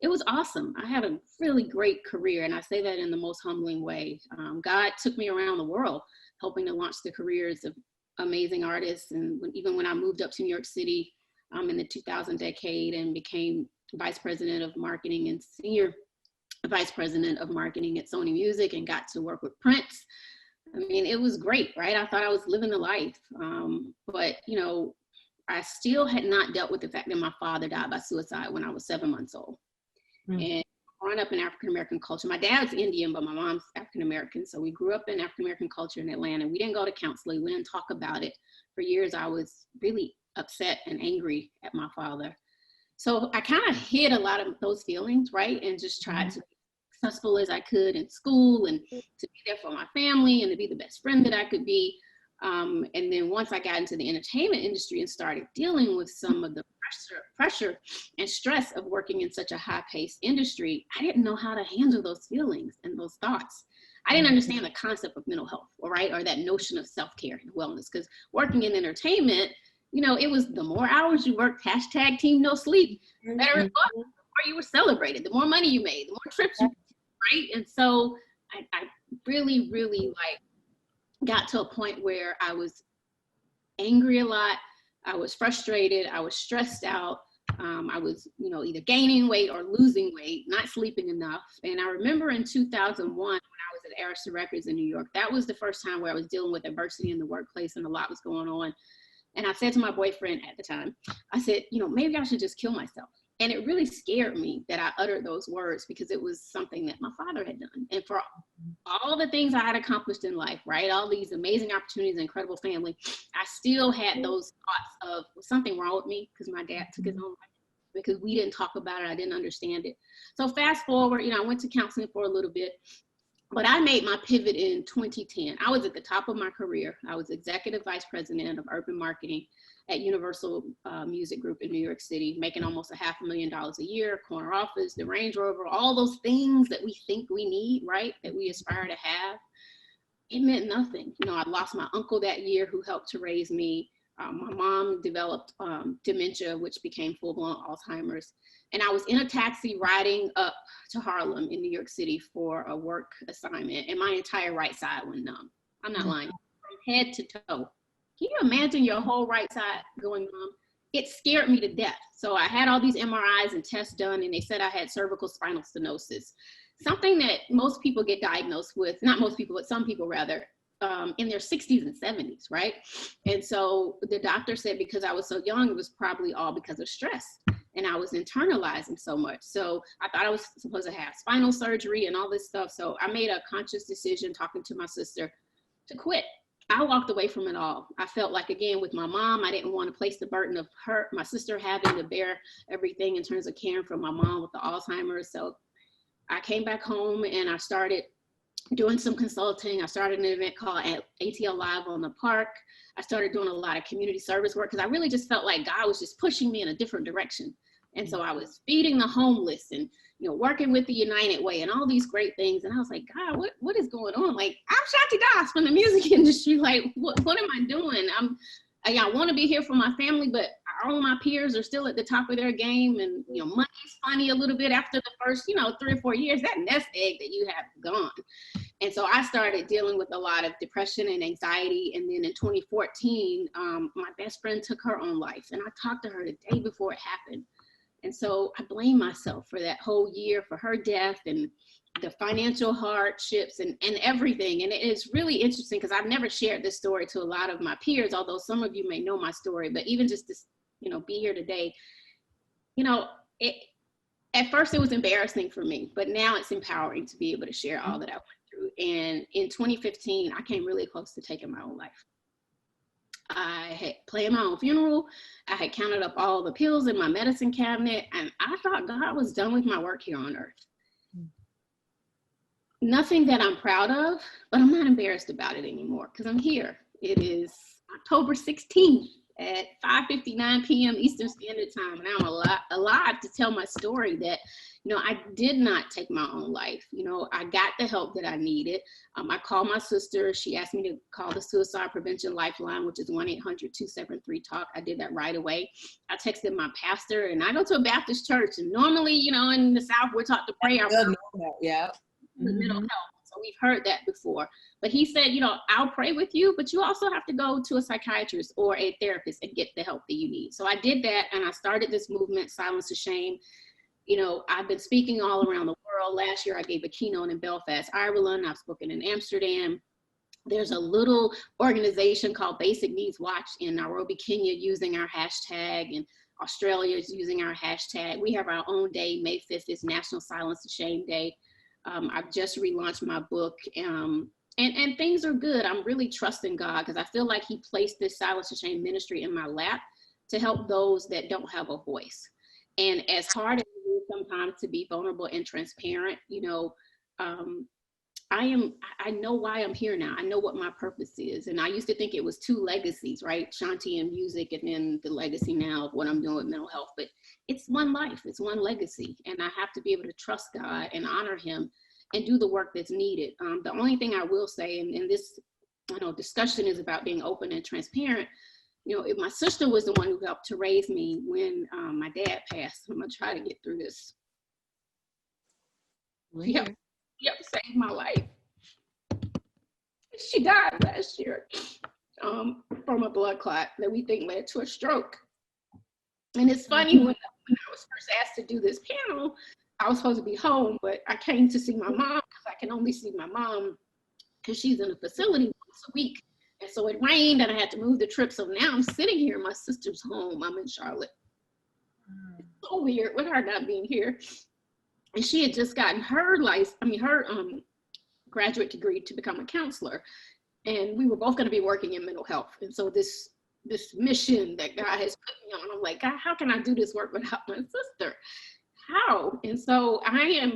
it was awesome. I had a really great career, and I say that in the most humbling way. God took me around the world, helping to launch the careers of amazing artists. And even when I moved up to New York City in the 2000 decade and became vice president of marketing and senior vice president of marketing at Sony Music and got to work with Prince. I mean, it was great, right? I thought I was living the life. But, you know, I still had not dealt with the fact that my father died by suicide when I was 7 months old. And growing up in African-American culture, my dad's Indian, but my mom's African-American. So we grew up in African-American culture in Atlanta. We didn't go to counseling. We didn't talk about it. For years, I was really upset and angry at my father. So I kind of hid a lot of those feelings, right? And just tried to be successful as I could in school and to be there for my family and to be the best friend that I could be. And then once I got into the entertainment industry and started dealing with some of the pressure and stress of working in such a high-paced industry, I didn't know how to handle those feelings and those thoughts. I didn't understand the concept of mental health, or that notion of self-care and wellness, because working in entertainment, you know, it was the more hours you worked, hashtag team no sleep, the better it was, the more you were celebrated, the more money you made, the more trips you did, right? And so I really, really got to a point where I was angry a lot, I was frustrated. I was stressed out. I was, either gaining weight or losing weight, not sleeping enough. And I remember in 2001, when I was at Arista Records in New York, that was the first time where I was dealing with adversity in the workplace and a lot was going on. And I said to my boyfriend at the time, I said, maybe I should just kill myself. And it really scared me that I uttered those words because it was something that my father had done. And for all the things I had accomplished in life, right? All these amazing opportunities, incredible family, I still had those thoughts of was something wrong with me because my dad took his own life because we didn't talk about it. I didn't understand it. So fast forward, I went to counseling for a little bit, but I made my pivot in 2010. I was at the top of my career. I was executive vice president of urban marketing at Universal Music Group in New York City, making almost $500,000 a year, corner office, the Range Rover, all those things that we think we need, right? That we aspire to have. It meant nothing. I lost my uncle that year who helped to raise me. My mom developed dementia, which became full-blown Alzheimer's. And I was in a taxi riding up to Harlem in New York City for a work assignment, and my entire right side went numb. I'm not lying, from head to toe. Can you imagine your whole right side going numb? It scared me to death. So I had all these MRIs and tests done, and they said I had cervical spinal stenosis, something that most people get diagnosed with, not most people, but some people rather, in their 60s and 70s, right? And so the doctor said because I was so young, it was probably all because of stress. And I was internalizing so much. So I thought I was supposed to have spinal surgery and all this stuff. So I made a conscious decision talking to my sister to quit. I walked away from it all. I felt like, again, with my mom, I didn't want to place the burden of her, my sister having to bear everything in terms of caring for my mom with the Alzheimer's. So I came back home and I started doing some consulting. I started an event called ATL Live on the Park. I started doing a lot of community service work because I really just felt like God was just pushing me in a different direction. And so I was feeding the homeless and, working with the United Way and all these great things. And I was like, God, what is going on? Like, I'm Shanti Das from the music industry. Like, what am I doing? I want to be here for my family, but all of my peers are still at the top of their game. And, money's funny a little bit after the first, 3 or 4 years, that nest egg that you have gone. And so I started dealing with a lot of depression and anxiety. And then in 2014, my best friend took her own life. And I talked to her the day before it happened. And so I blame myself for that whole year, for her death and the financial hardships and everything. And it's really interesting because I've never shared this story to a lot of my peers, although some of you may know my story, but even just to, be here today, at first it was embarrassing for me, but now it's empowering to be able to share all that I went through. And in 2015, I came really close to taking my own life. I had planned my own funeral. I had counted up all the pills in my medicine cabinet, and I thought God was done with my work here on earth. Nothing that I'm proud of, but I'm not embarrassed about it anymore because I'm here. It is October 16th at 5:59 p.m. Eastern Standard Time, and I'm alive to tell my story that, I did not take my own life. I got the help that I needed. I called my sister. She asked me to call the Suicide Prevention Lifeline, which is 1-800-273-TALK. I did that right away. I texted my pastor, and I go to a Baptist church, and normally, in the South, we're taught to pray. Yeah. Mental health. So we've heard that before. But he said, I'll pray with you, but you also have to go to a psychiatrist or a therapist and get the help that you need. So I did that, and I started this movement, Silence the Shame. I've been speaking all around the world. Last year, I gave a keynote in Belfast, Ireland. I've spoken in Amsterdam. There's a little organization called Basic Needs Watch in Nairobi, Kenya, using our hashtag, and Australia is using our hashtag. We have our own day. May 5th is National Silence the Shame Day. I've just relaunched my book, and things are good. I'm really trusting God because I feel like he placed this Silence the Shame ministry in my lap to help those that don't have a voice. And as hard as it is sometimes to be vulnerable and transparent, I know why I'm here now. I know what my purpose is. And I used to think it was 2 legacies, right? Shanti and music, and then the legacy now of what I'm doing with mental health. But it's one life, it's one legacy. And I have to be able to trust God and honor him and do the work that's needed. The only thing I will say, and this discussion is about being open and transparent, if my sister was the one who helped to raise me when my dad passed, I'm gonna try to get through this. Yep, saved my life. She died last year. from a blood clot that we think led to a stroke. And it's funny, when I was first asked to do this panel, I was supposed to be home, but I came to see my mom because I can only see my mom because she's in a facility once a week. And so it rained and I had to move the trip. So now I'm sitting here, my sister's home. I'm in Charlotte. It's so weird with her not being here. And she had just gotten her graduate degree to become a counselor. And we were both going to be working in mental health. And so this mission that God has put me on, I'm like, God, how can I do this work without my sister? How? And so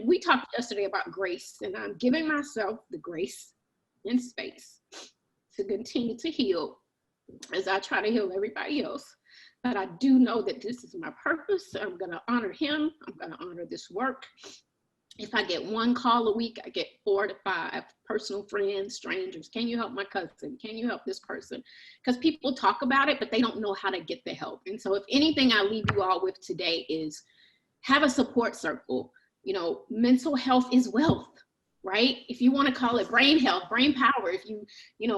we talked yesterday about grace, and I'm giving myself the grace and space to continue to heal as I try to heal everybody else. But I do know that this is my purpose. I'm going to honor him. I'm going to honor this work. If I get one call a week, I get 4 to 5 personal friends, strangers. Can you help my cousin? Can you help this person? Because people talk about it, but they don't know how to get the help. And so if anything I leave you all with today is have a support circle. You know, mental health is wealth, right? If you want to call it brain health, brain power, if you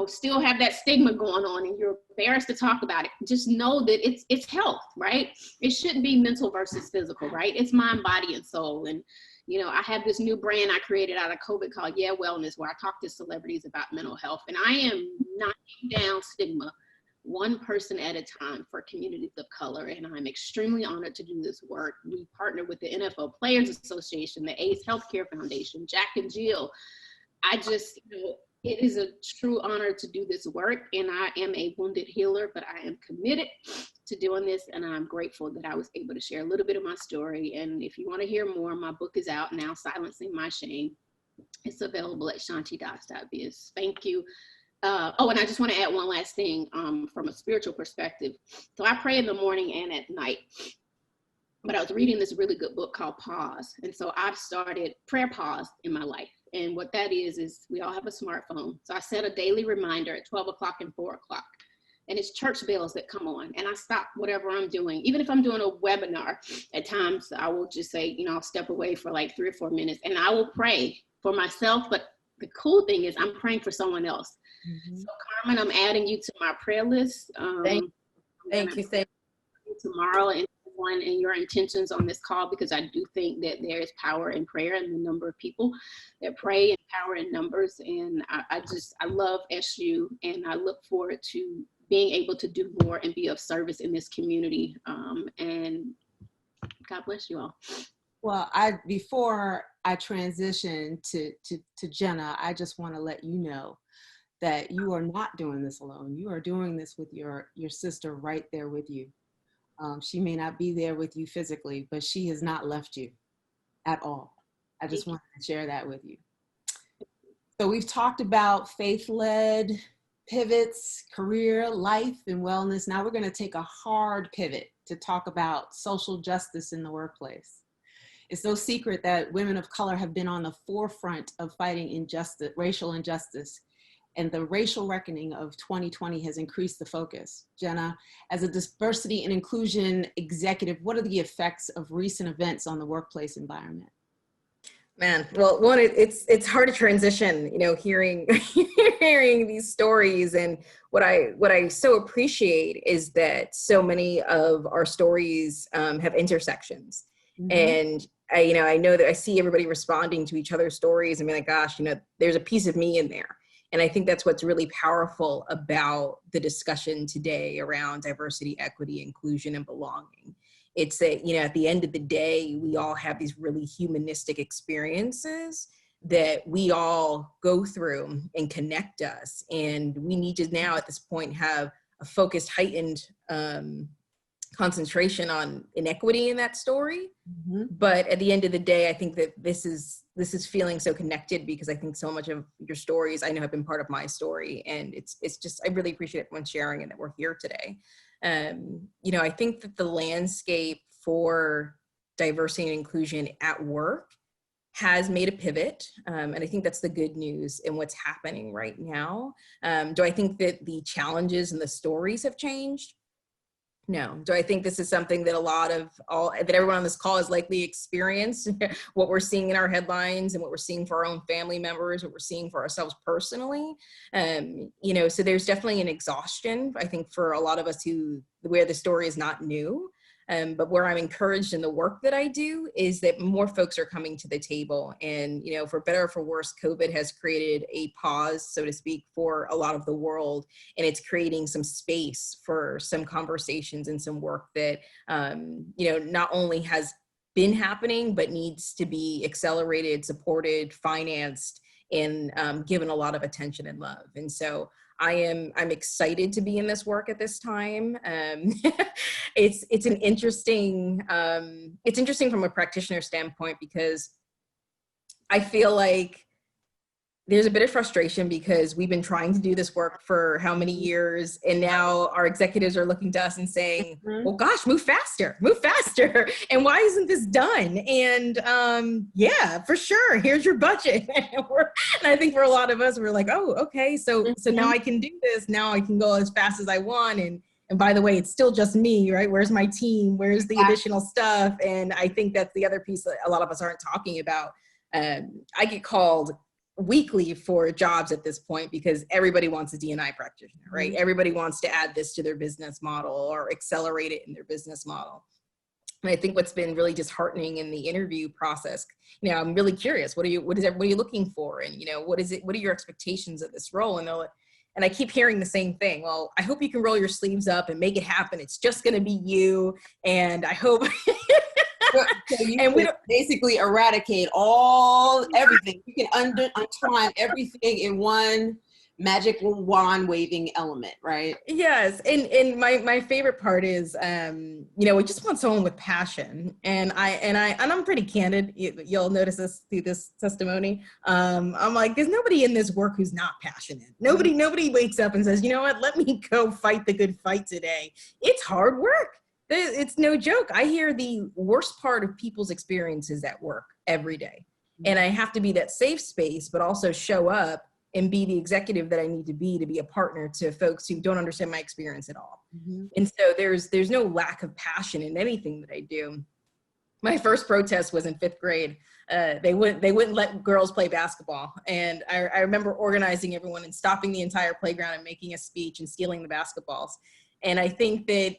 still have that stigma going on and you're embarrassed to talk about it, just know that it's health, right? It shouldn't be mental versus physical, right? It's mind, body, and soul. And I have this new brand I created out of COVID called Yeah Wellness, where I talk to celebrities about mental health. And I am knocking down stigma one person at a time for communities of color. And I'm extremely honored to do this work. We partner with the NFL Players Association, the AIDS Healthcare Foundation, Jack and Jill. It is a true honor to do this work. And I am a wounded healer, but I am committed to doing this. And I'm grateful that I was able to share a little bit of my story. And if you want to hear more, my book is out now, Silencing My Shame. It's available at shantidas.biz. Thank you. And I just want to add one last thing from a spiritual perspective. So I pray in the morning and at night, but I was reading this really good book called Pause. And so I've started prayer pause in my life. And what that is we all have a smartphone. So I set a daily reminder at 12 o'clock and 4 o'clock. And it's church bells that come on. And I stop whatever I'm doing. Even if I'm doing a webinar, at times I will just say, I'll step away for like 3 or 4 minutes and I will pray for myself. But the cool thing is I'm praying for someone else. Mm-hmm. So Carmen, I'm adding you to my prayer list. Thank you. Tomorrow and everyone and your intentions on this call, because I do think that there is power in prayer and the number of people that pray and power in numbers. And I love SU, and I look forward to being able to do more and be of service in this community. And God bless you all. Well, before I transition to Jenna, I just want to let you know that you are not doing this alone. You are doing this with your sister right there with you. She may not be there with you physically, but she has not left you at all. I just wanted to share that with you. So we've talked about faith-led pivots, career, life, and wellness. Now we're going to take a hard pivot to talk about social justice in the workplace. It's no secret that women of color have been on the forefront of fighting injustice, racial injustice, and the racial reckoning of 2020 has increased the focus. Jenna, as a diversity and inclusion executive, what are the effects of recent events on the workplace environment? Man, well, one, it's hard to transition, hearing these stories. And what I so appreciate is that so many of our stories have intersections. Mm-hmm. And I know that I see everybody responding to each other's stories and be like, gosh, there's a piece of me in there. And I think that's what's really powerful about the discussion today around diversity, equity, inclusion, and belonging. It's that, at the end of the day, we all have these really humanistic experiences that we all go through and connect us. And we need to now at this point have a focused, heightened concentration on inequity in that story. Mm-hmm. But at the end of the day, I think that this is feeling so connected because I think so much of your stories I know have been part of my story. And it's just, I really appreciate everyone sharing and that we're here today. I think that the landscape for diversity and inclusion at work has made a pivot. And I think that's the good news in what's happening right now. Do I think that the challenges and the stories have changed? No. Do I think this is something that that everyone on this call has likely experienced? What we're seeing in our headlines and what we're seeing for our own family members, what we're seeing for ourselves personally. So there's definitely an exhaustion, I think, for a lot of us where the story is not new. But where I'm encouraged in the work that I do is that more folks are coming to the table. And, for better or for worse, COVID has created a pause, so to speak, for a lot of the world. And it's creating some space for some conversations and some work that, not only has been happening, but needs to be accelerated, supported, financed, and given a lot of attention and love. And so I'm excited to be in this work at this time. It's interesting from a practitioner standpoint, because I feel like there's a bit of frustration because we've been trying to do this work for how many years, and now our executives are looking to us and saying, well, gosh, move faster. And why isn't this done? And yeah, for sure, here's your budget. And I think for a lot of us, we're like, oh, okay, so now I can do this. Now I can go as fast as I want. And by the way, it's still just me, right? Where's my team? Where's the additional stuff? And I think that's the other piece that a lot of us aren't talking about. I get called weekly for jobs at this point because everybody wants a D&I practitioner, right? Everybody wants to add this to their business model or accelerate it in their business model. And I think what's been really disheartening in the interview process, I'm really curious, what are you looking for? And, what are your expectations of this role? And I keep hearing the same thing. Well, I hope you can roll your sleeves up and make it happen. It's just going to be you. And I hope. So you basically eradicate everything. You can untwine everything in one magic wand waving element, right? Yes. And my favorite part is, we just want someone with passion. And I'm pretty candid. You'll notice this through this testimony. I'm like, there's nobody in this work who's not passionate. Nobody wakes up and says, you know what, let me go fight the good fight today. It's hard work. It's no joke. I hear the worst part of people's experiences at work every day. And I have to be that safe space, but also show up and be the executive that I need to be a partner to folks who don't understand my experience at all. And so there's no lack of passion in anything that I do. My first protest was in 5th grade. They wouldn't let girls play basketball. And I remember organizing everyone and stopping the entire playground and making a speech and stealing the basketballs. And I think that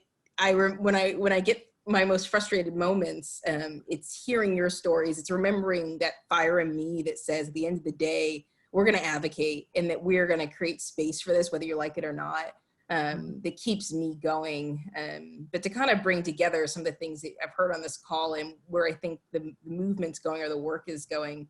when I get my most frustrated moments, it's hearing your stories. It's remembering that fire in me that says at the end of the day, we're going to advocate and that we're going to create space for this, whether you like it or not, that keeps me going. But to kind of bring together some of the things that I've heard on this call and where I think the movement's going or the work is going,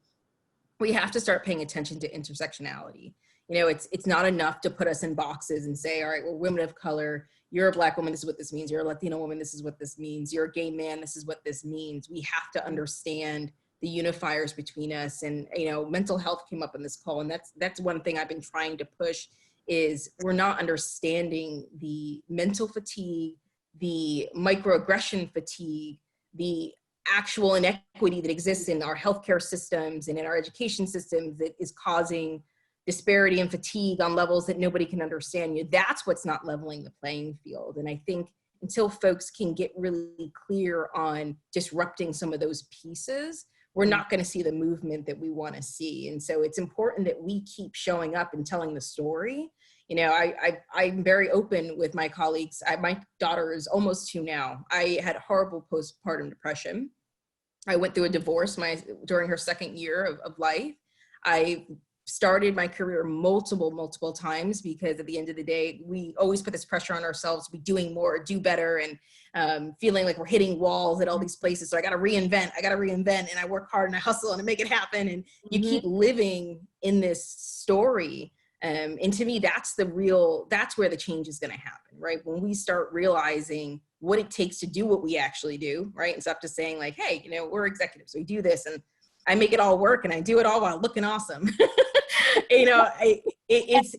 we have to start paying attention to intersectionality. It's not enough to put us in boxes and say, all right, we're women of color. You're a Black woman, this is what this means. You're a Latino woman, this is what this means. You're a gay man, this is what this means. We have to understand the unifiers between us. And, mental health came up in this call. And that's one thing I've been trying to push is we're not understanding the mental fatigue, the microaggression fatigue, the actual inequity that exists in our healthcare systems and in our education systems that is causing disparity and fatigue on levels that nobody can understand. That's what's not leveling the playing field. And I think until folks can get really clear on disrupting some of those pieces, we're not going to see the movement that we want to see. And so it's important that we keep showing up and telling the story. I'm very open with my colleagues. My daughter is almost 2 now. I had horrible postpartum depression. I went through a divorce during her 2nd year of life. I started my career multiple times because at the end of the day, we always put this pressure on ourselves to be doing more, do better, and feeling like we're hitting walls at all these places. So I got to reinvent, and I work hard and I hustle and I make it happen. And you keep living in this story. And to me, that's where the change is going to happen, right? When we start realizing what it takes to do what we actually do, right? And stop just saying like, hey, we're executives, we do this and I make it all work and I do it all while looking awesome. It's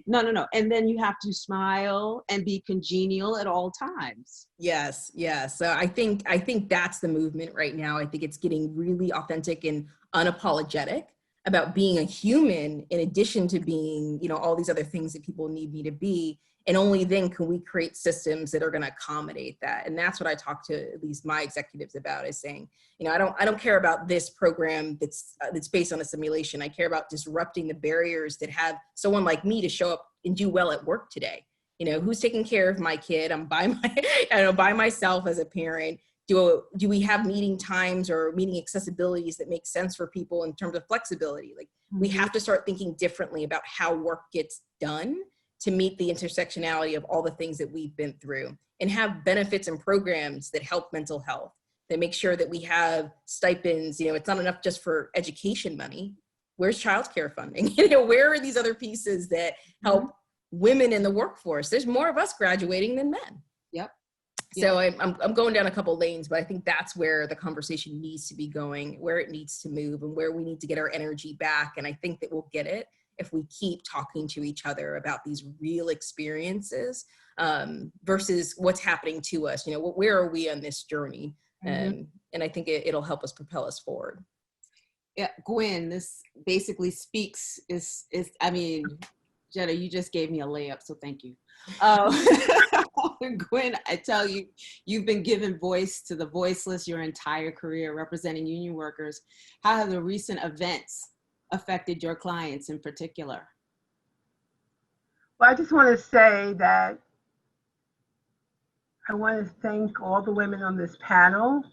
no. And then you have to smile and be congenial at all times. Yes. So I think that's the movement right now. I think it's getting really authentic and unapologetic about being a human in addition to being, all these other things that people need me to be. And only then can we create systems that are going to accommodate that. And that's what I talk to at least my executives about, is saying, you know, I don't care about this program that's based on a simulation. I care about disrupting the barriers that have someone like me to show up and do well at work today. You know, who's taking care of my kid? I'm by myself as a parent. Do we have meeting times or meeting accessibilities that make sense for people in terms of flexibility? Like, we have to start thinking differently about how work gets done to meet the intersectionality of all the things that we've been through, and have benefits and programs that help mental health, that make sure that we have stipends. You know, it's not enough just for education money. Where's childcare funding? You know, where are these other pieces that help women in the workforce? There's more of us graduating than men. Yep. So I'm going down a couple lanes, but I think that's where the conversation needs to be going, where it needs to move, and where we need to get our energy back. And I think that we'll get it if we keep talking to each other about these real experiences versus what's happening to us. You know, where are we on this journey? And I think it'll help us propel us forward. Yeah, Gwen, this basically speaks I mean, Jenna, you just gave me a layup, so thank you. Gwen, I tell you, you've been giving voice to the voiceless your entire career, representing union workers. How have the recent events affected your clients in particular? Well, I just want to say that I want to thank all the women on this panel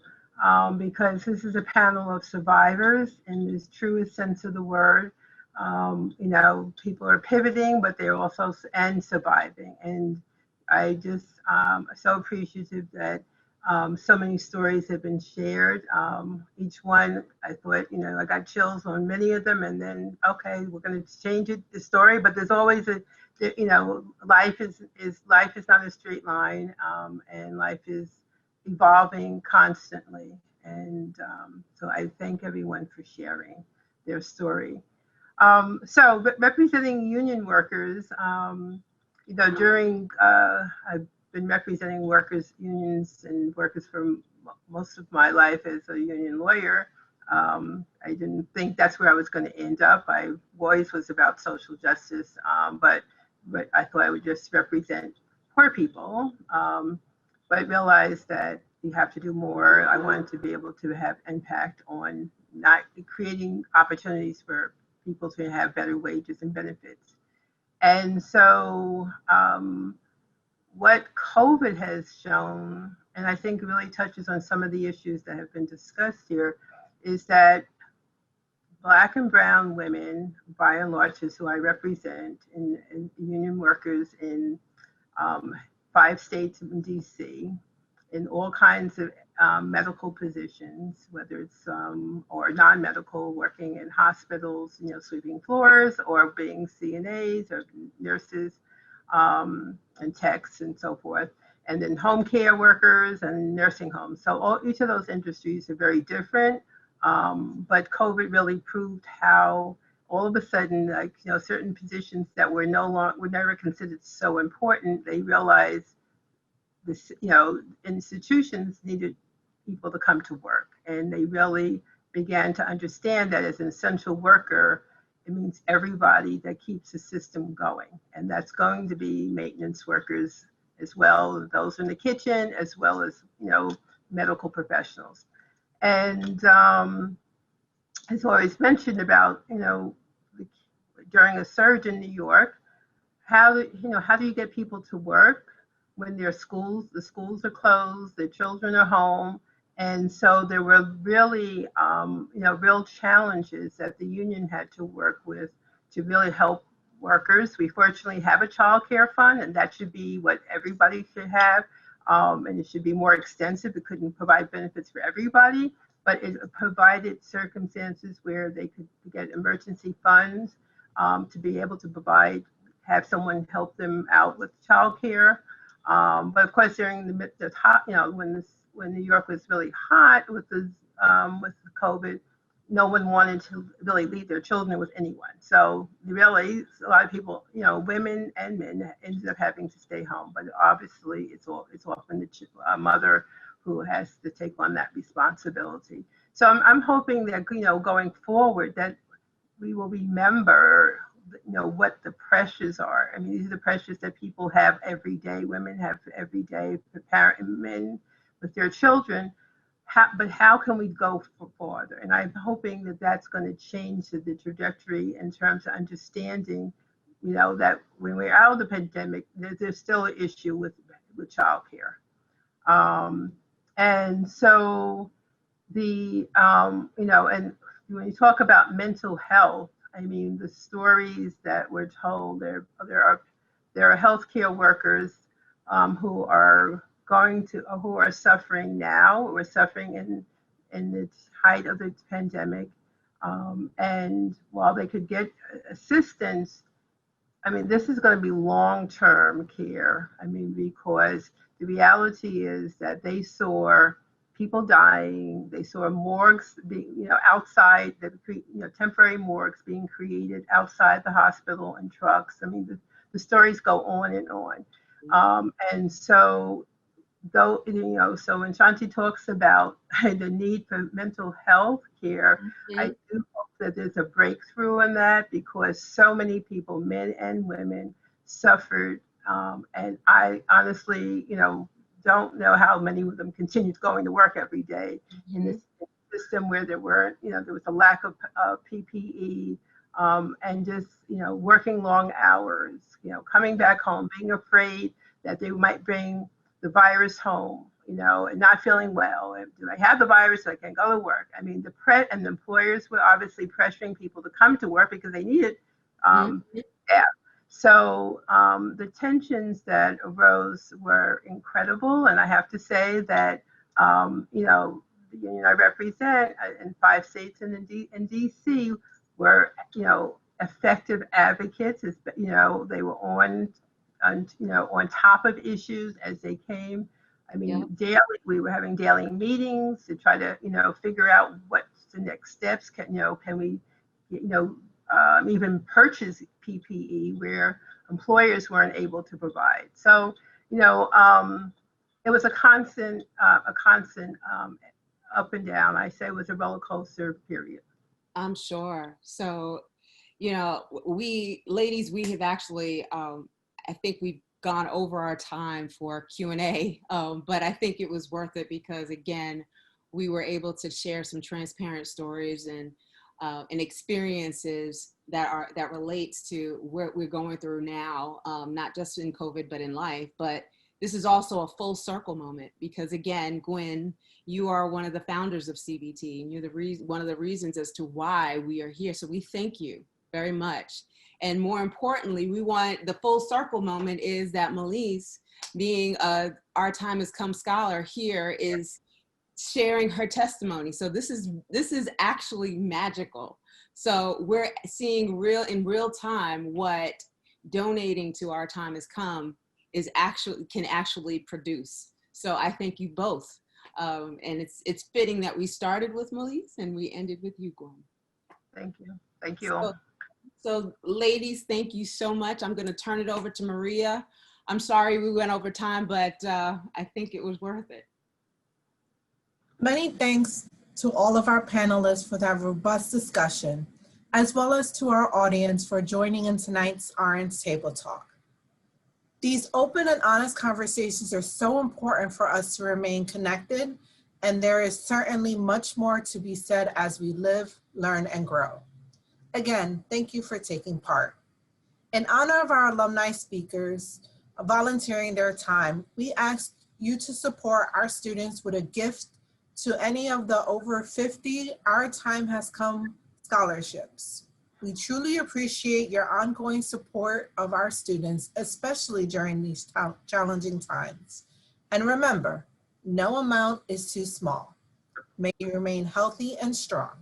because this is a panel of survivors in this truest sense of the word. You know, people are pivoting, but they're also surviving. And I just so appreciative that so many stories have been shared. Each one, I thought, you know, I got chills on many of them, and then, okay, we're going to change the story, but there's always you know, life is not a straight line, and life is evolving constantly. And so I thank everyone for sharing their story. So representing union workers, you know, during, I've been representing workers, unions and workers for most of my life as a union lawyer. I didn't think that's where I was going to end up. I always was about social justice, but I thought I would just represent poor people. But I realized that you have to do more. I wanted to be able to have impact on not creating opportunities for people to have better wages and benefits. And so what COVID has shown, and I think really touches on some of the issues that have been discussed here, is that Black and brown women, by and large, is who I represent, in union workers in 5 states in DC, in all kinds of medical positions, whether it's or non-medical, working in hospitals, you know, sweeping floors, or being CNAs or nurses and techs and so forth, and then home care workers and nursing homes. So each of those industries are very different, but COVID really proved how all of a sudden, like, you know, certain positions that were never considered so important, they realized this, you know, institutions needed people to come to work, and they really began to understand that as an essential worker, it means everybody that keeps the system going, and that's going to be maintenance workers as well, those in the kitchen, as well as, you know, medical professionals. And as always mentioned about, you know, during a surge in New York, how do you get people to work when the schools are closed, their children are home? And so there were really, you know, real challenges that the union had to work with to really help workers. We fortunately have a child care fund, and that should be what everybody should have. And it should be more extensive. It couldn't provide benefits for everybody, but it provided circumstances where they could get emergency funds to be able to have someone help them out with child care. But of course, during the hot, you know, when New York was really hot with COVID, no one wanted to really leave their children with anyone. So really, a lot of people, you know, women and men, ended up having to stay home. But obviously, it's often the mother who has to take on that responsibility. So I'm hoping that, you know, going forward, that we will remember what the pressures are. I mean, these are the pressures that people have every day, women have every day, men with their children. But how can we go farther? And I'm hoping that that's going to change the trajectory in terms of understanding, that when we're out of the pandemic, there's still an issue with childcare. And so and when you talk about mental health, I mean, the stories that we're told, there are healthcare workers who are suffering now. We're suffering in the height of the pandemic. And while they could get assistance, I mean, this is going to be long-term care. I mean, because the reality is that they saw people dying. They saw morgues being, outside, temporary morgues being created outside the hospital in trucks. I mean, the stories go on and on. And so, so when Shanti talks about the need for mental health care, I do hope that there's a breakthrough in that, because so many people, men and women, suffered. And I honestly, don't know how many of them continued going to work every day in this system where there was a lack of PPE, and just, working long hours, coming back home, being afraid that they might bring the virus home, and not feeling well. Do I have the virus so I can go to work? I mean, the employers were obviously pressuring people to come to work because they needed staff. So the tensions that arose were incredible. And I have to say that, the union I represent in 5 states and in DC were, effective advocates. They were on top of issues as they came. I mean, daily, we were having daily meetings to try to, figure out what's the next steps. Can we, even purchase PPE where employers weren't able to provide. So, it was a constant up and down. I say it was a roller coaster period. I'm sure. So, we ladies, we have actually, I think we've gone over our time for Q&A, but I think it was worth it because, again, we were able to share some transparent stories and experiences that relates to what we're going through now, not just in COVID, but in life. But this is also a full circle moment because, again, Gwen, you are one of the founders of CBT, and you're one of the reasons as to why we are here. So we thank you very much. And more importantly, we want the full circle moment is that Melise, being Our Time Has Come scholar here, is sharing her testimony. So this is actually magical. So we're seeing in real time what donating to Our Time Has Come can actually produce. So I thank you both. And it's fitting that we started with Melise and we ended with you, Gwen. Thank you. Thank you. So ladies, thank you so much. I'm going to turn it over to Maria. I'm sorry we went over time, but I think it was worth it. Many thanks to all of our panelists for that robust discussion, as well as to our audience for joining in tonight's Orange Table Talk. These open and honest conversations are so important for us to remain connected, and there is certainly much more to be said as we live, learn, and grow. Again, thank you for taking part. In honor of our alumni speakers volunteering their time, we ask you to support our students with a gift to any of the over 50 Our Time Has Come scholarships. We truly appreciate your ongoing support of our students, especially during these challenging times. And remember, no amount is too small. May you remain healthy and strong.